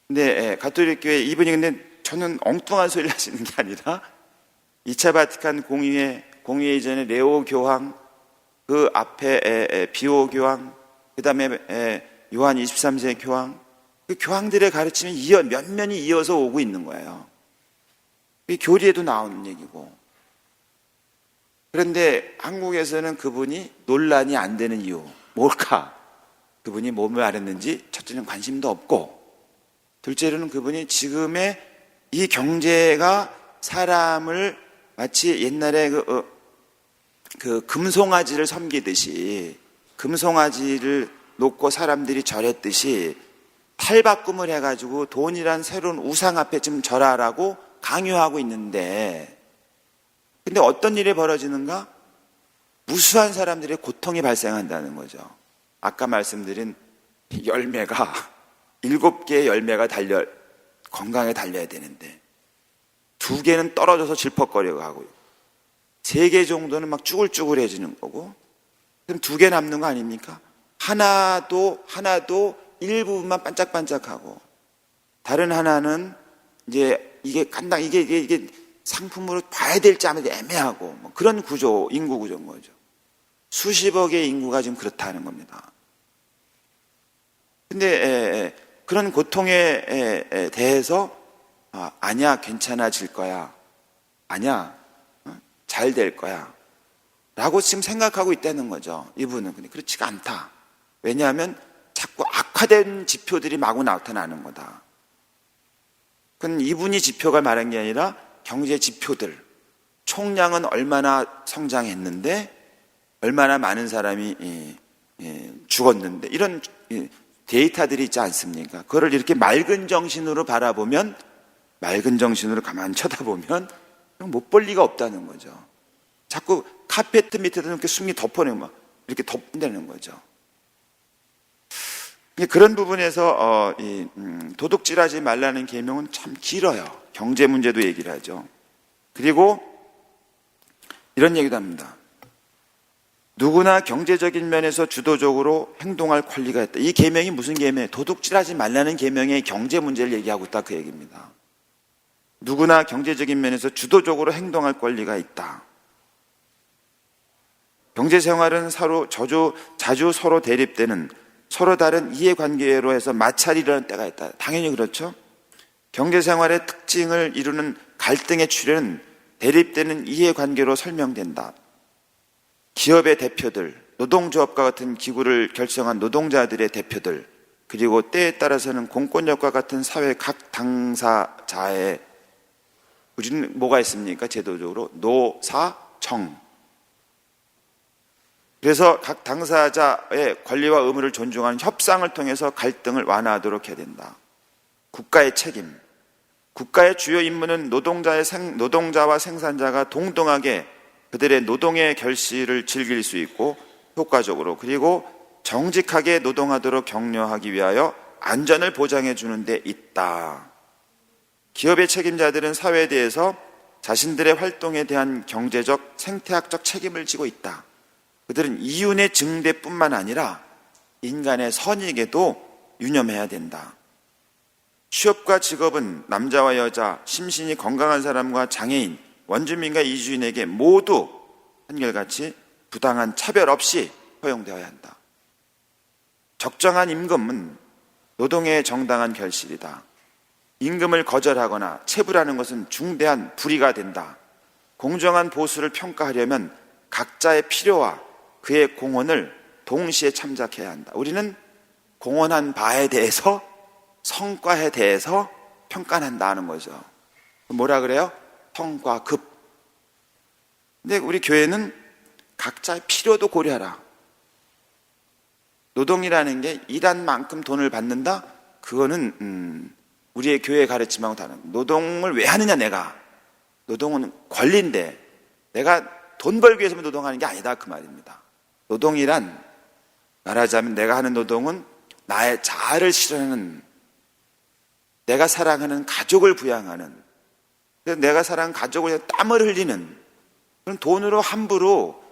S1: 근데 가톨릭 교회 이분이 근데 저는 엉뚱한 소리를 하시는 게 아니라 2차 바티칸 공의회 이전에 레오 교황, 그 앞에 비오 교황, 그 다음에 요한 23세 교황, 그 교황들의 가르침이 몇 면이 이어서 오고 있는 거예요. 그게 교리에도 나오는 얘기고. 그런데 한국에서는 그분이 논란이 안 되는 이유 뭘까? 그분이 뭘 말했는지 첫째는 관심도 없고, 둘째로는 그분이 지금의 이 경제가 사람을 마치 옛날에 그 금송아지를 섬기듯이, 금송아지를 놓고 사람들이 절했듯이 탈바꿈을 해가지고 돈이란 새로운 우상 앞에 좀 절하라고 강요하고 있는데, 근데 어떤 일이 벌어지는가? 무수한 사람들의 고통이 발생한다는 거죠. 아까 말씀드린 열매가 7개의 열매가 건강에 달려야 되는데 2개는 떨어져서 질퍽거리고 하고 3개 정도는 막 쭈글쭈글해지는 거고, 그럼 2개 남는 거 아닙니까? 하나도 일부분만 반짝반짝하고 다른 하나는 이제 이게 상품으로 봐야 될지 아마 애매하고 뭐 그런 구조, 인구 구조인 거죠. 수십억의 인구가 지금 그렇다는 겁니다. 근데 그런 고통에 대해서 아니야, 괜찮아질 거야, 아니야, 잘 될 거야 라고 지금 생각하고 있다는 거죠. 이분은. 근데 그렇지가 않다. 왜냐하면 자꾸 악화된 지표들이 마구 나타나는 거다. 그건 이분이 지표가 말한 게 아니라 경제 지표들, 총량은 얼마나 성장했는데 얼마나 많은 사람이 죽었는데, 이런 데이터들이 있지 않습니까? 그거를 이렇게 맑은 정신으로 바라보면, 맑은 정신으로 가만히 쳐다보면 못 볼 리가 없다는 거죠. 자꾸 카페트 밑에다 이렇게 숨기 덮어내고 막 이렇게 덮는다는 거죠. 그런 부분에서 도둑질하지 말라는 계명은 참 길어요. 경제 문제도 얘기를 하죠. 그리고 이런 얘기도 합니다. 누구나 경제적인 면에서 주도적으로 행동할 권리가 있다. 이 계명이 무슨 계명이에요? 도둑질하지 말라는 계명의 경제 문제를 얘기하고 있다, 그 얘기입니다. 누구나 경제적인 면에서 주도적으로 행동할 권리가 있다. 경제생활은 자주 서로 대립되는, 서로 다른 이해관계로 해서 마찰이 일어나는 때가 있다. 당연히 그렇죠. 경제생활의 특징을 이루는 갈등의 출현은 대립되는 이해관계로 설명된다. 기업의 대표들, 노동조합과 같은 기구를 결성한 노동자들의 대표들, 그리고 때에 따라서는 공권력과 같은 사회 각 당사자의, 우리는 뭐가 있습니까? 제도적으로 노사청. 그래서 각 당사자의 권리와 의무를 존중하는 협상을 통해서 갈등을 완화하도록 해야 된다. 국가의 책임. 국가의 주요 임무는 노동자와 생산자가 동등하게 그들의 노동의 결실을 즐길 수 있고 효과적으로, 그리고 정직하게 노동하도록 격려하기 위하여 안전을 보장해 주는 데 있다. 기업의 책임자들은 사회에 대해서 자신들의 활동에 대한 경제적, 생태학적 책임을 지고 있다. 그들은 이윤의 증대뿐만 아니라 인간의 선익에도 유념해야 된다. 취업과 직업은 남자와 여자, 심신이 건강한 사람과 장애인, 원주민과 이주인에게 모두 한결같이 부당한 차별 없이 허용되어야 한다. 적정한 임금은 노동의 정당한 결실이다. 임금을 거절하거나 체불하는 것은 중대한 불의가 된다. 공정한 보수를 평가하려면 각자의 필요와 그의 공헌을 동시에 참작해야 한다. 우리는 공헌한 바에 대해서, 성과에 대해서 평가한다는 거죠. 뭐라 그래요? 성과급. 근데 우리 교회는 각자의 필요도 고려하라. 노동이라는 게 일한 만큼 돈을 받는다? 그거는 우리의 교회의 가르침하고 다른. 노동을 왜 하느냐 내가. 노동은 권리인데 내가 돈 벌기 위해서 노동하는 게 아니다 그 말입니다. 노동이란 말하자면 내가 하는 노동은 나의 자아를 실현하는, 내가 사랑하는 가족을 부양하는, 내가 사랑하는 가족을 땀을 흘리는 그런 돈으로 함부로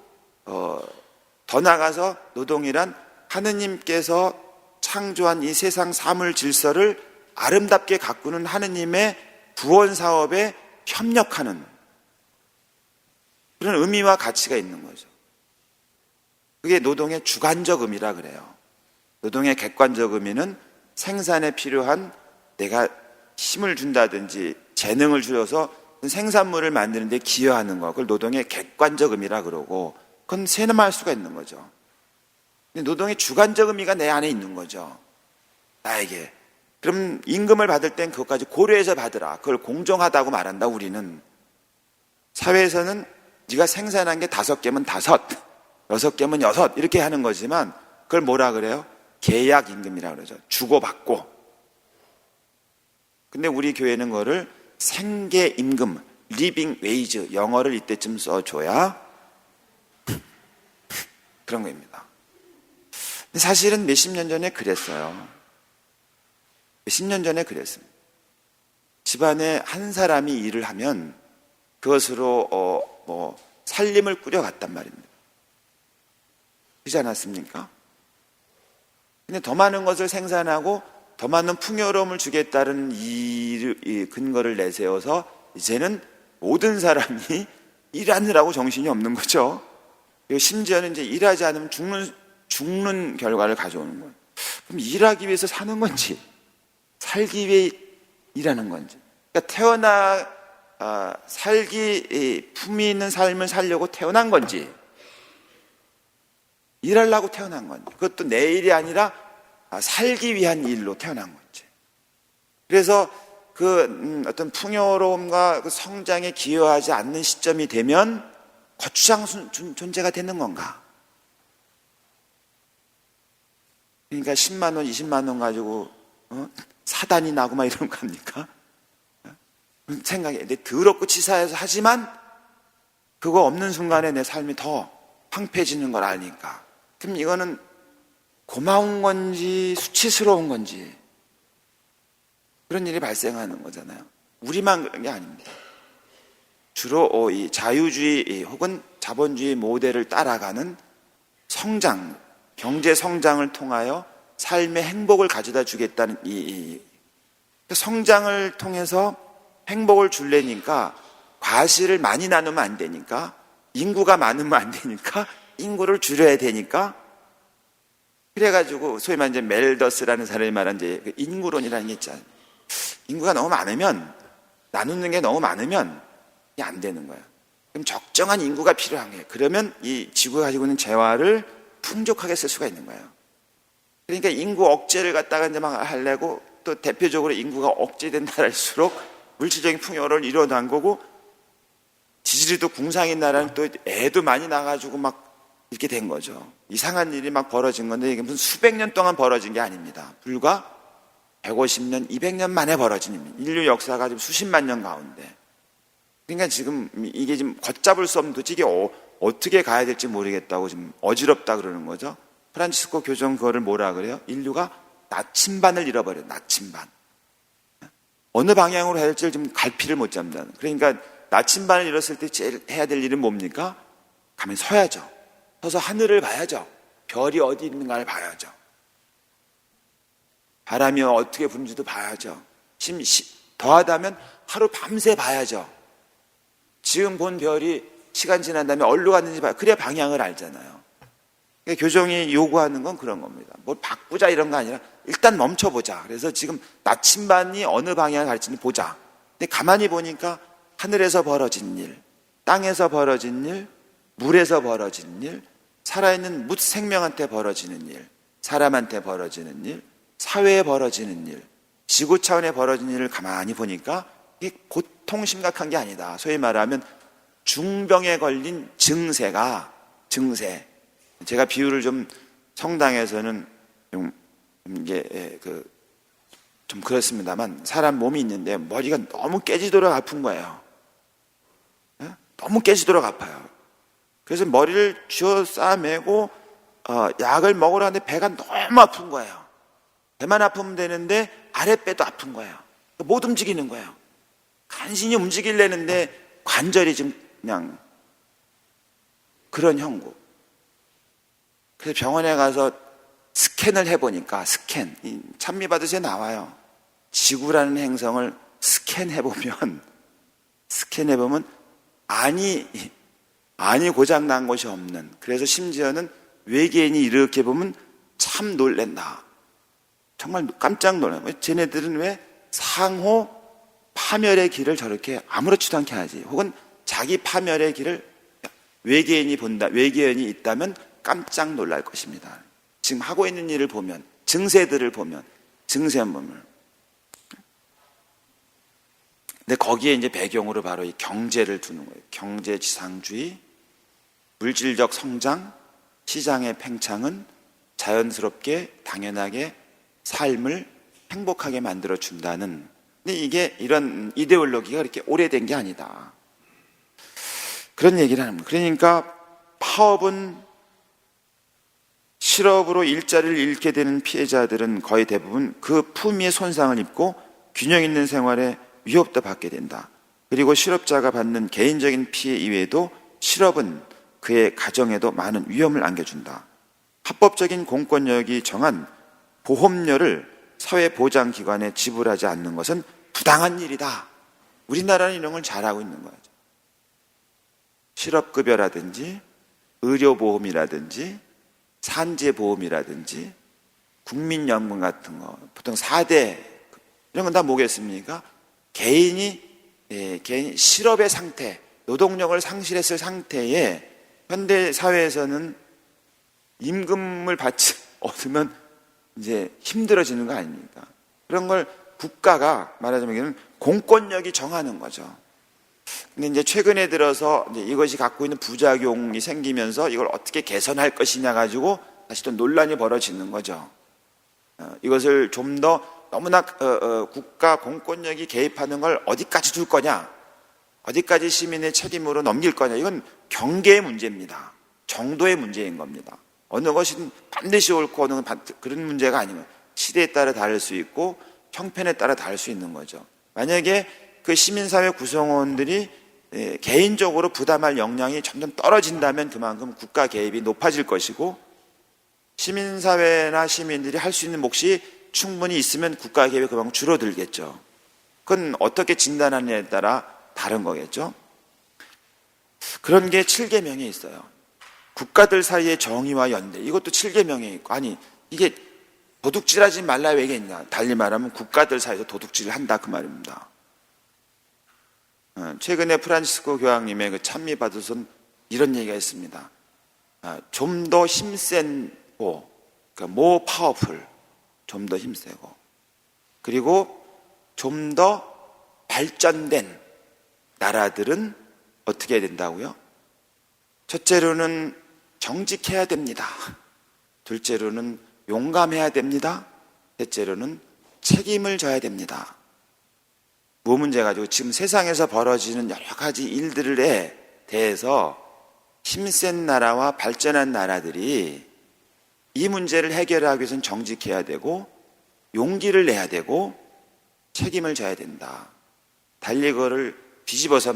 S1: 더 나가서 노동이란 하느님께서 창조한 이 세상 사물 질서를 아름답게 가꾸는 하느님의 구원 사업에 협력하는 그런 의미와 가치가 있는 거죠. 그게 노동의 주관적 의미라 그래요. 노동의 객관적 의미는 생산에 필요한 내가 힘을 준다든지 재능을 줄여서 생산물을 만드는 데 기여하는 거, 그걸 노동의 객관적 의미라 그러고, 그건 세뇌할 수가 있는 거죠. 근데 노동의 주관적 의미가 내 안에 있는 거죠. 나에게. 그럼 임금을 받을 땐 그것까지 고려해서 받으라. 그걸 공정하다고 말한다. 우리는 사회에서는 네가 생산한 게 5개면 5, 6개면 6 이렇게 하는 거지만 그걸 뭐라 그래요? 계약 임금이라고 그러죠. 주고받고. 근데 우리 교회는 그거를 생계 임금, 리빙 웨이즈, 영어를 이때쯤 써줘야 그런 겁니다. 근데 사실은 몇십 년 전에 그랬어요. 몇십 년 전에 그랬습니다. 집안에 한 사람이 일을 하면 그것으로 살림을 꾸려갔단 말입니다. 그렇지 않았습니까? 근데 더 많은 것을 생산하고 더 많은 풍요로움을 주겠다는 이 근거를 내세워서 이제는 모든 사람이 일하느라고 정신이 없는 거죠. 심지어는 이제 일하지 않으면 죽는 결과를 가져오는 거예요. 그럼 일하기 위해서 사는 건지, 살기 위해 일하는 건지. 그러니까 살기 품위 있는 삶을 살려고 태어난 건지, 일하려고 태어난 건지, 그것도 내 일이 아니라 살기 위한 일로 태어난 건지. 그래서 그 어떤 풍요로움과 그 성장에 기여하지 않는 시점이 되면 거추장 존재가 되는 건가? 그러니까 10만 원, 20만 원 가지고 사단이 나고 막 이런 겁니까? 생각해. 내 더럽고 치사해서 하지만 그거 없는 순간에 내 삶이 더 황폐해지는 걸 아니까. 그럼 이거는 고마운 건지 수치스러운 건지 그런 일이 발생하는 거잖아요. 우리만 그런 게 아닙니다. 주로 이 자유주의 혹은 자본주의 모델을 따라가는 성장, 경제 성장을 통하여 삶의 행복을 가져다 주겠다는 성장을 통해서 행복을 줄래니까 과실을 많이 나누면 안 되니까, 인구가 많으면 안 되니까 인구를 줄여야 되니까, 그래가지고 소위 말하는 이제 멜더스라는 사람이 말한 이제 인구론이라는 게 있잖아요. 인구가 너무 많으면, 나누는 게 너무 많으면 이게 안 되는 거예요. 그럼 적정한 인구가 필요한 거예요. 그러면 이 지구가 가지고 있는 재화를 풍족하게 쓸 수가 있는 거예요. 그러니까 인구 억제를 갖다가 이제 막 하려고, 또 대표적으로 인구가 억제된 나라일수록 물질적인 풍요를 이뤄난 거고, 지지리도 궁상인 나라는 또 애도 많이 나가지고 막 이렇게 된 거죠. 이상한 일이 막 벌어진 건데 이게 무슨 수백 년 동안 벌어진 게 아닙니다. 불과 150년, 200년 만에 벌어진 일입니다. 인류 역사가 지금 수십만 년 가운데. 그러니까 지금 이게 지금 걷잡을 수 없는, 도대체 이게 어떻게 가야 될지 모르겠다고 지금 어지럽다 그러는 거죠. 프란치스코 교정 그거를 뭐라 그래요? 인류가 나침반을 잃어버려요. 나침반. 어느 방향으로 해야 될지를 지금 갈피를 못 잡는다는. 그러니까 나침반을 잃었을 때 제일 해야 될 일은 뭡니까? 가만히 서야죠. 서서 하늘을 봐야죠. 별이 어디 있는가를 봐야죠. 바람이 어떻게 부는지도 봐야죠. 더하다면 하루 밤새 봐야죠. 지금 본 별이 시간 지난 다음에 어디로 갔는지 봐야, 그래야 방향을 알잖아요. 그러니까 교정이 요구하는 건 그런 겁니다. 뭘 바꾸자 이런 거 아니라 일단 멈춰보자. 그래서 지금 나침반이 어느 방향을 가르치는지 보자. 근데 가만히 보니까 하늘에서 벌어진 일, 땅에서 벌어진 일, 물에서 벌어진 일, 살아있는 생명한테 벌어지는 일, 사람한테 벌어지는 일, 사회에 벌어지는 일, 지구 차원에 벌어진 일을 가만히 보니까 이게 보통 심각한 게 아니다. 소위 말하면 중병에 걸린 증세. 제가 비유를 좀 성당에서는 좀 그렇습니다만, 사람 몸이 있는데 머리가 너무 깨지도록 아픈 거예요. 너무 깨지도록 아파요. 그래서 머리를 쥐어 싸매고 약을 먹으러 하는데 배가 너무 아픈 거예요. 배만 아프면 되는데 아랫배도 아픈 거예요. 못 움직이는 거예요. 간신히 움직이려는데 관절이 지금 그냥 그런 형국. 그래서 병원에 가서 스캔을 해보니까, 찬미받으셔 나와요. 지구라는 행성을 스캔해보면 안이 고장난 것이 없는, 그래서 심지어는 외계인이 이렇게 보면 참 놀랜다. 정말 깜짝 놀라요. 쟤네들은 왜 상호 파멸의 길을 저렇게 아무렇지도 않게 하지? 혹은 자기 파멸의 길을 외계인이 있다면 깜짝 놀랄 것입니다. 지금 하고 있는 일을 보면, 증세들을 보면, 증세물을. 근데 거기에 이제 배경으로 바로 이 경제를 두는 거예요. 경제지상주의, 물질적 성장, 시장의 팽창은 자연스럽게 당연하게 삶을 행복하게 만들어준다는. 근데 이게 이런 이데올로기가 그렇게 오래된 게 아니다. 그런 얘기를 하는 거예요. 그러니까 파업은, 실업으로 일자리를 잃게 되는 피해자들은 거의 대부분 그 품위의 손상을 입고 균형 있는 생활에 위협도 받게 된다. 그리고 실업자가 받는 개인적인 피해 이외에도 실업은 그의 가정에도 많은 위험을 안겨준다. 합법적인 공권력이 정한 보험료를 사회보장기관에 지불하지 않는 것은 부당한 일이다. 우리나라는 이런 걸 잘하고 있는 거죠. 실업급여라든지 의료보험이라든지 산재보험이라든지 국민연금 같은 거, 보통 4대 이런 건 다 뭐겠습니까? 개인이 실업의 상태, 노동력을 상실했을 상태에 현대 사회에서는 임금을 얻으면 이제 힘들어지는 거 아닙니까? 그런 걸 국가가 말하자면 공권력이 정하는 거죠. 근데 이제 최근에 들어서 이제 이것이 갖고 있는 부작용이 생기면서 이걸 어떻게 개선할 것이냐 가지고 다시 또 논란이 벌어지는 거죠. 이것을 좀 더 너무나 국가 공권력이 개입하는 걸 어디까지 둘 거냐, 어디까지 시민의 책임으로 넘길 거냐, 이건 경계의 문제입니다. 정도의 문제인 겁니다. 어느 것이 반드시 옳고 어느 건 그런 문제가 아니면 시대에 따라 다를 수 있고 형편에 따라 다를 수 있는 거죠. 만약에 그 시민사회 구성원들이 개인적으로 부담할 역량이 점점 떨어진다면 그만큼 국가 개입이 높아질 것이고, 시민사회나 시민들이 할 수 있는 몫이 충분히 있으면 국가 개입이 그만큼 줄어들겠죠. 그건 어떻게 진단하느냐에 따라 다른 거겠죠. 그런 게 7계명에 있어요. 국가들 사이의 정의와 연대, 이것도 7계명에 있고. 아니, 이게 도둑질하지 말라 왜 얘기했냐. 달리 말하면 국가들 사이에서 도둑질을 한다 그 말입니다. 최근에 프란치스코 교황님의 그 찬미 받으선 이런 얘기가 있습니다. 좀 더 힘센 그러니까 more powerful, 좀 더 힘세고, 그리고 좀 더 발전된 나라들은 어떻게 해야 된다고요? 첫째로는 정직해야 됩니다. 둘째로는 용감해야 됩니다. 셋째로는 책임을 져야 됩니다. 뭐 문제 가지고 지금 세상에서 벌어지는 여러 가지 일들에 대해서 힘센 나라와 발전한 나라들이 이 문제를 해결하기 위해서는 정직해야 되고 용기를 내야 되고 책임을 져야 된다. 달리 그거를 뒤집어서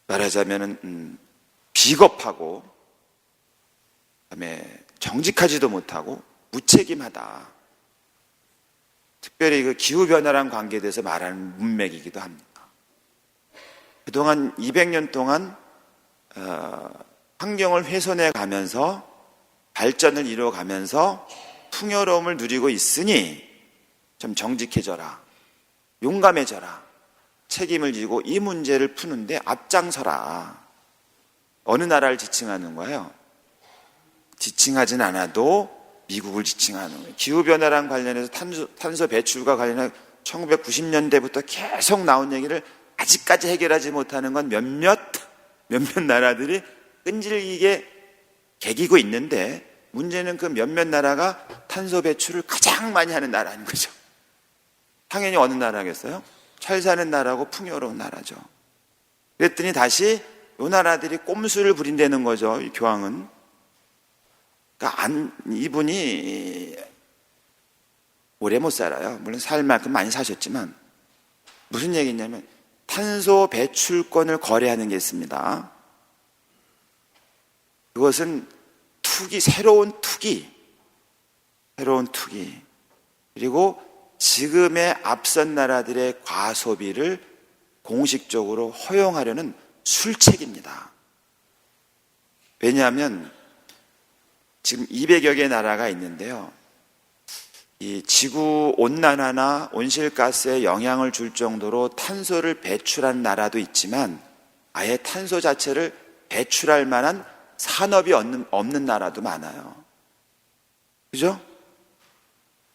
S1: 말하자면은 비겁하고 그다음에 정직하지도 못하고 무책임하다. 특별히 그 기후변화랑 관계돼서 말하는 문맥이기도 합니다. 그동안 200년 동안 환경을 훼손해 가면서 발전을 이루어 가면서 풍요로움을 누리고 있으니 좀 정직해져라, 용감해져라, 책임을 지고 이 문제를 푸는데 앞장서라. 어느 나라를 지칭하는 거예요? 지칭하진 않아도 미국을 지칭하는 거예요. 기후변화랑 관련해서 탄소 배출과 관련해 1990년대부터 계속 나온 얘기를 아직까지 해결하지 못하는 건 몇몇 나라들이 끈질기게 개기고 있는데, 문제는 그 몇몇 나라가 탄소 배출을 가장 많이 하는 나라인 거죠. 당연히 어느 나라겠어요? 잘 사는 나라고 풍요로운 나라죠. 그랬더니 다시 이 나라들이 꼼수를 부린다는 거죠, 이 교황은. 그러니까 이분이 오래 못 살아요. 물론 살 만큼 많이 사셨지만, 무슨 얘기냐면 탄소 배출권을 거래하는 게 있습니다. 그것은 새로운 투기, 그리고 지금의 앞선 나라들의 과소비를 공식적으로 허용하려는 술책입니다. 왜냐하면 지금 200여 개 나라가 있는데요, 이 지구 온난화나 온실가스에 영향을 줄 정도로 탄소를 배출한 나라도 있지만 아예 탄소 자체를 배출할 만한 산업이 없는 나라도 많아요. 그죠?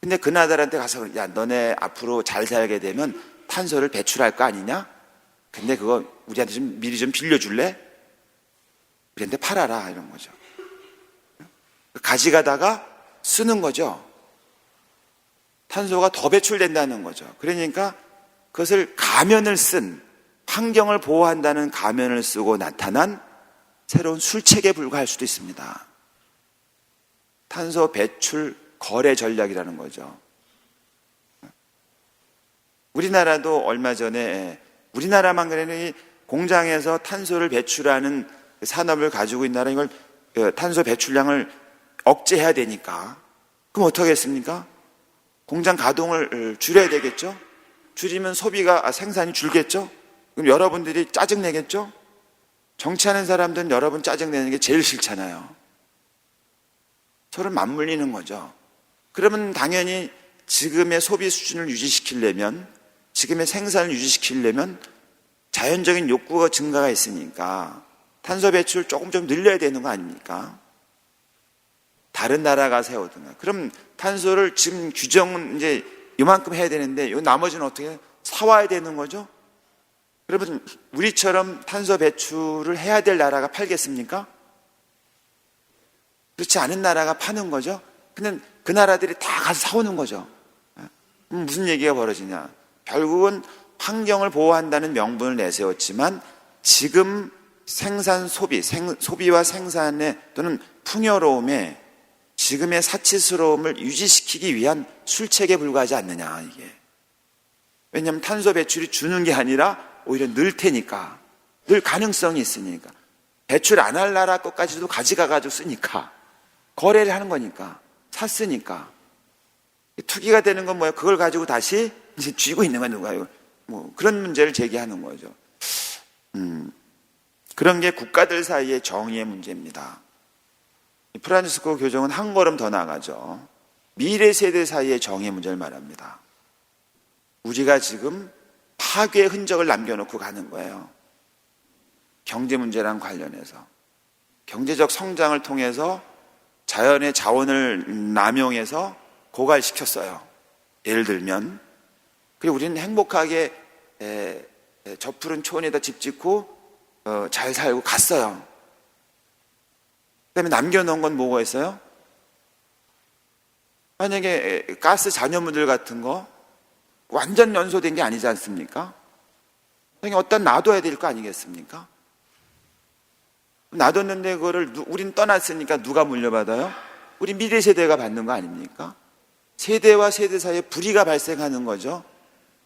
S1: 근데 그 나라들한테 가서, 야, 너네 앞으로 잘 살게 되면 탄소를 배출할 거 아니냐? 근데 그거 우리한테 좀 미리 좀 빌려줄래? 우리한테 팔아라, 이런 거죠. 가져가다가 쓰는 거죠. 탄소가 더 배출된다는 거죠. 그러니까 그것을 가면을 쓴, 환경을 보호한다는 가면을 쓰고 나타난 새로운 술책에 불과할 수도 있습니다. 탄소 배출 거래 전략이라는 거죠. 우리나라도 얼마 전에, 우리나라만 그래는 공장에서 탄소를 배출하는 산업을 가지고 있는 나라, 이걸 탄소 배출량을 억제해야 되니까, 그럼 어떻게 했습니까? 공장 가동을 줄여야 되겠죠? 줄이면 생산이 줄겠죠? 그럼 여러분들이 짜증내겠죠? 정치하는 사람들은 여러분 짜증내는 게 제일 싫잖아요. 서로 맞물리는 거죠. 그러면 당연히 지금의 소비 수준을 유지시키려면, 지금의 생산을 유지시키려면 자연적인 욕구가 증가가 있으니까 탄소 배출 조금 늘려야 되는 거 아닙니까? 다른 나라가 세우든가. 그럼 탄소를 지금 규정은 이제 이만큼 해야 되는데 이 나머지는 어떻게 사와야 되는 거죠? 그러면 우리처럼 탄소 배출을 해야 될 나라가 팔겠습니까? 그렇지 않은 나라가 파는 거죠. 근데 그 나라들이 다 가서 사오는 거죠. 그럼 무슨 얘기가 벌어지냐? 결국은 환경을 보호한다는 명분을 내세웠지만 지금 소비와 생산에 또는 풍요로움에 지금의 사치스러움을 유지시키기 위한 술책에 불과하지 않느냐, 이게. 왜냐하면 탄소 배출이 주는 게 아니라 오히려 늘 테니까, 늘 가능성이 있으니까, 배출 안 할 나라 것까지도 가져가가지고 쓰니까, 거래를 하는 거니까, 샀으니까. 투기가 되는 건 뭐예요? 그걸 가지고 다시 이제 쥐고 있는 건 누가요? 뭐 그런 문제를 제기하는 거죠. 그런 게 국가들 사이의 정의의 문제입니다. 프란치스코 교정은 한 걸음 더 나아가죠. 미래 세대 사이의 정의의 문제를 말합니다. 우리가 지금 파괴의 흔적을 남겨놓고 가는 거예요. 경제 문제랑 관련해서. 경제적 성장을 통해서 자연의 자원을 남용해서 고갈시켰어요. 예를 들면. 그리고 우리는 행복하게 저 푸른 초원에다 집 짓고 잘 살고 갔어요. 그 다음에 남겨놓은 건 뭐가 있어요? 만약에 가스 잔여물들 같은 거 완전 연소된 게 아니지 않습니까? 그냥 어디다 놔둬야 될 거 아니겠습니까? 놔뒀는데 그거를 우린 떠났으니까 누가 물려받아요? 우리 미래 세대가 받는 거 아닙니까? 세대와 세대 사이에 불의가 발생하는 거죠.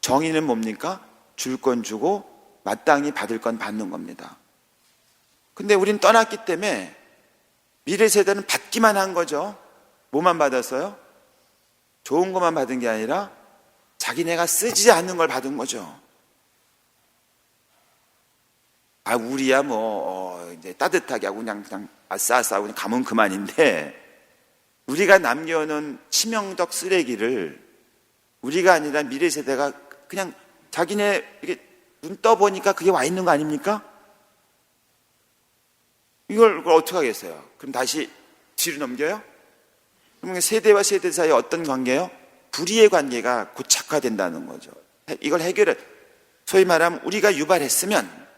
S1: 정의는 뭡니까? 줄 건 주고 마땅히 받을 건 받는 겁니다. 근데 우린 떠났기 때문에 미래 세대는 받기만 한 거죠. 뭐만 받았어요? 좋은 것만 받은 게 아니라 자기네가 쓰지 않는 걸 받은 거죠. 우리야 이제 따뜻하게 하고 그냥 아싸 하고 그냥 가면 그만인데, 우리가 남겨놓은 치명적 쓰레기를 우리가 아니라 미래 세대가 그냥 자기네 이렇게 눈 떠보니까 그게 와 있는 거 아닙니까? 이걸 어떻게 하겠어요? 그럼 다시 뒤로 넘겨요? 그럼 세대와 세대 사이에 어떤 관계예요? 불의의 관계가 고착화된다는 거죠. 이걸 소위 말하면 우리가 유발했으면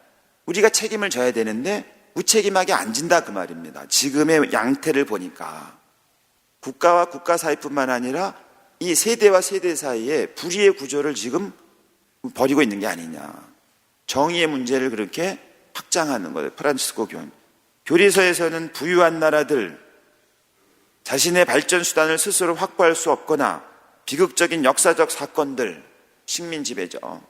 S1: 우리가 책임을 져야 되는데 무책임하게 안 진다 그 말입니다. 지금의 양태를 보니까 국가와 국가 사이뿐만 아니라 이 세대와 세대 사이에 불의의 구조를 지금 벌이고 있는 게 아니냐. 정의의 문제를 그렇게 확장하는 거예요. 프란치스코 교황. 교리서에서는 부유한 나라들, 자신의 발전 수단을 스스로 확보할 수 없거나 비극적인 역사적 사건들, 식민 지배죠.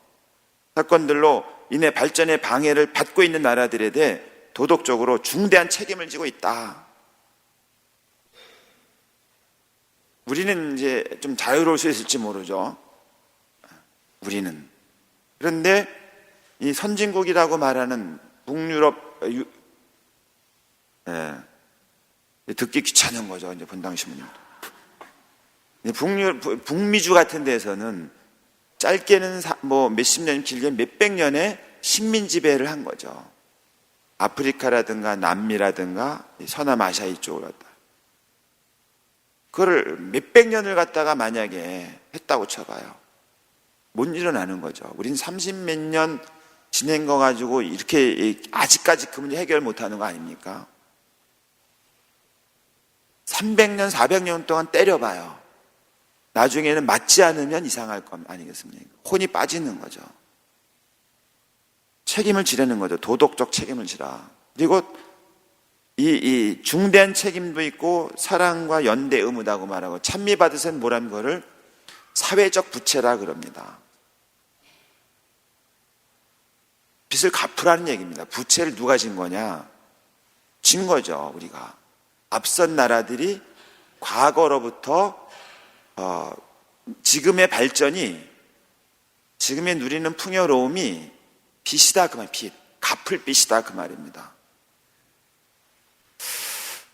S1: 사건들로 인해 발전의 방해를 받고 있는 나라들에 대해 도덕적으로 중대한 책임을 지고 있다. 우리는 이제 좀 자유로울 수 있을지 모르죠. 우리는. 그런데 이 선진국이라고 말하는 북유럽, 듣기 귀찮은 거죠. 이제 본당 신문님도. 북미주 같은 데서는 짧게는 몇십 년, 길게 몇백 년의 식민 지배를 한 거죠. 아프리카라든가 남미라든가 서남아시아 이쪽으로 갔다. 그거를 몇백 년을 갖다가 만약에 했다고 쳐봐요. 못 일어나는 거죠. 우린 30몇 년 지낸 거 가지고 이렇게 아직까지 그 문제 해결 못 하는 거 아닙니까? 300년, 400년 동안 때려봐요. 나중에는 맞지 않으면 이상할 것 아니겠습니까? 혼이 빠지는 거죠. 책임을 지라는 거죠. 도덕적 책임을 지라. 그리고 이 중대한 책임도 있고 사랑과 연대 의무다고 말하고, 찬미받으세는 뭐라는 거를 사회적 부채라 그럽니다. 빚을 갚으라는 얘기입니다. 부채를 누가 진 거냐? 진 거죠, 우리가. 앞선 나라들이 과거로부터 지금의 발전이, 지금의 누리는 풍요로움이 빚이다 그 말, 빚, 갚을 빚이다 그 말입니다.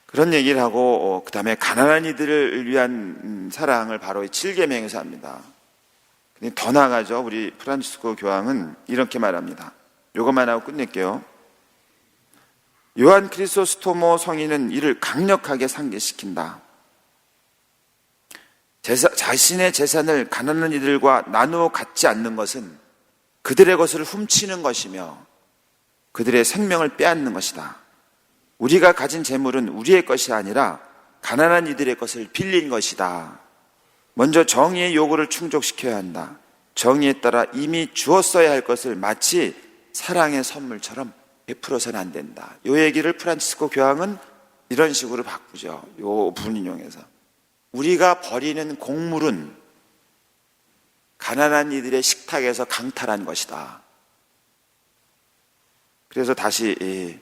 S1: 그런 얘기를 하고 그 다음에 가난한 이들을 위한 사랑을 바로 이 7계명에서 합니다. 근데 더 나아가죠. 우리 프란치스코 교황은 이렇게 말합니다. 요것만 하고 끝낼게요. 요한 크리소스토모 성인은 이를 강력하게 상기시킨다. 자신의 재산을 가난한 이들과 나누어 갖지 않는 것은 그들의 것을 훔치는 것이며 그들의 생명을 빼앗는 것이다. 우리가 가진 재물은 우리의 것이 아니라 가난한 이들의 것을 빌린 것이다. 먼저 정의의 요구를 충족시켜야 한다. 정의에 따라 이미 주었어야 할 것을 마치 사랑의 선물처럼 베풀어서는 안 된다. 이 얘기를 프란치스코 교황은 이런 식으로 바꾸죠. 이 부분 인용해서. 우리가 버리는 곡물은 가난한 이들의 식탁에서 강탈한 것이다. 그래서 다시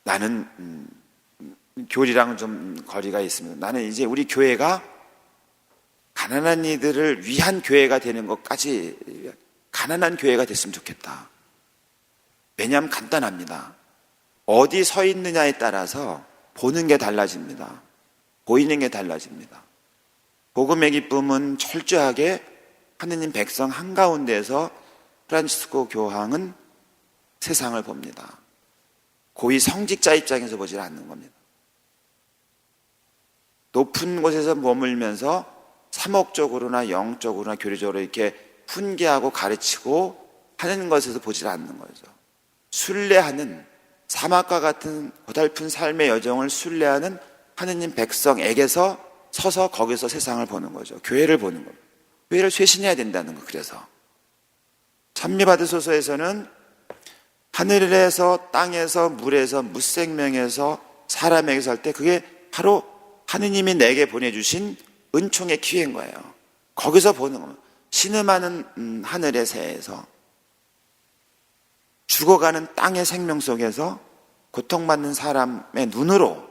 S1: 나는 교리랑 좀 거리가 있습니다. 나는 이제 우리 교회가 가난한 이들을 위한 교회가 되는 것까지, 가난한 교회가 됐으면 좋겠다. 왜냐하면 간단합니다. 어디 서 있느냐에 따라서 보는 게 달라집니다. 보이는 게 달라집니다. 복음의 기쁨은 철저하게 하느님 백성 한가운데에서 프란치스코 교황은 세상을 봅니다. 고위 성직자 입장에서 보지 않는 겁니다. 높은 곳에서 머물면서 사목적으로나 영적으로나 교리적으로 이렇게 훈계하고 가르치고 하는 것에서 보지 않는 거죠. 순례하는, 사막과 같은 고달픈 삶의 여정을 순례하는 하느님 백성에게서 서서 거기서 세상을 보는 거죠. 교회를 보는 겁니다. 교회를 쇄신해야 된다는 거. 그래서 찬미받으소서에서는 하늘에서, 땅에서, 물에서, 무생명에서, 사람에게서 할 때 그게 바로 하느님이 내게 보내주신 은총의 기회인 거예요. 거기서 보는 겁니다. 신음하는 하늘의 새에서, 죽어가는 땅의 생명 속에서 고통받는 사람의 눈으로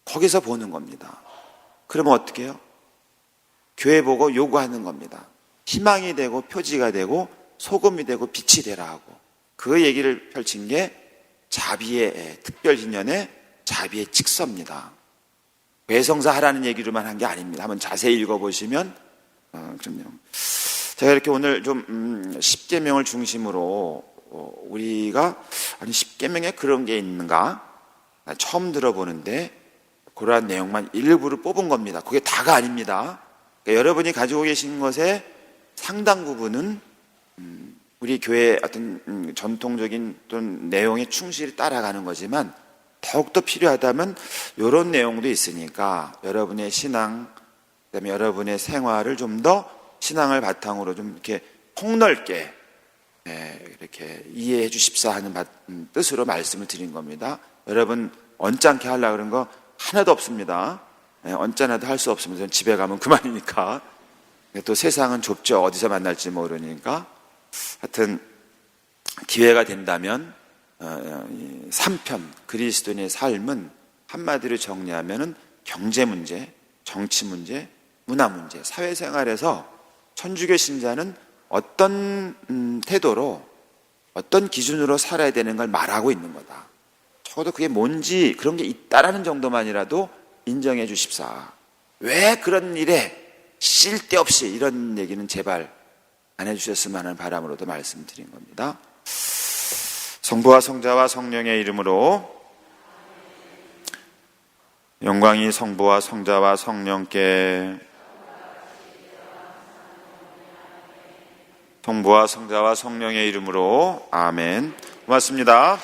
S1: 거기서 보는 겁니다. 그러면 어떻게 해요? 교회 보고 요구하는 겁니다. 희망이 되고 표지가 되고 소금이 되고 빛이 되라 하고, 그 얘기를 펼친 게 자비의 특별hin년의 자비의 직서입니다. 외성사 하라는 얘기로만 한 게 아닙니다. 한번 자세히 읽어보시면 그럼요. 제가 이렇게 오늘 좀 십계명을 중심으로 우리가 아니 십계명에 그런 게 있는가 처음 들어보는데 그러한 내용만 일부를 뽑은 겁니다. 그게 다가 아닙니다. 그러니까 여러분이 가지고 계신 것의 상당 부분은 우리 교회의 어떤 전통적인 또는 내용에 충실히 따라가는 거지만, 더욱더 필요하다면 이런 내용도 있으니까 여러분의 신앙, 그다음에 여러분의 생활을 좀 더 신앙을 바탕으로 좀 이렇게 폭넓게 이렇게 이해해 주십사 하는 뜻으로 말씀을 드린 겁니다. 여러분 언짢게 하려고 그런 거 하나도 없습니다. 언짢아도 할 수 없습니다. 집에 가면 그만이니까. 또 세상은 좁죠. 어디서 만날지 모르니까. 하여튼 기회가 된다면 3편 그리스도인의 삶은 한마디로 정리하면은 경제 문제, 정치 문제, 문화 문제, 사회생활에서 천주교 신자는 어떤 태도로 어떤 기준으로 살아야 되는 걸 말하고 있는 거다. 적어도 그게 뭔지 그런 게 있다라는 정도만이라도 인정해 주십사. 왜 그런 일에 쓸데없이 이런 얘기는 제발 안 해주셨으면 하는 바람으로도 말씀드린 겁니다. 성부와 성자와 성령의 이름으로, 영광이 성부와 성자와 성령께, 성부와 성자와 성령의 이름으로 아멘. 고맙습니다.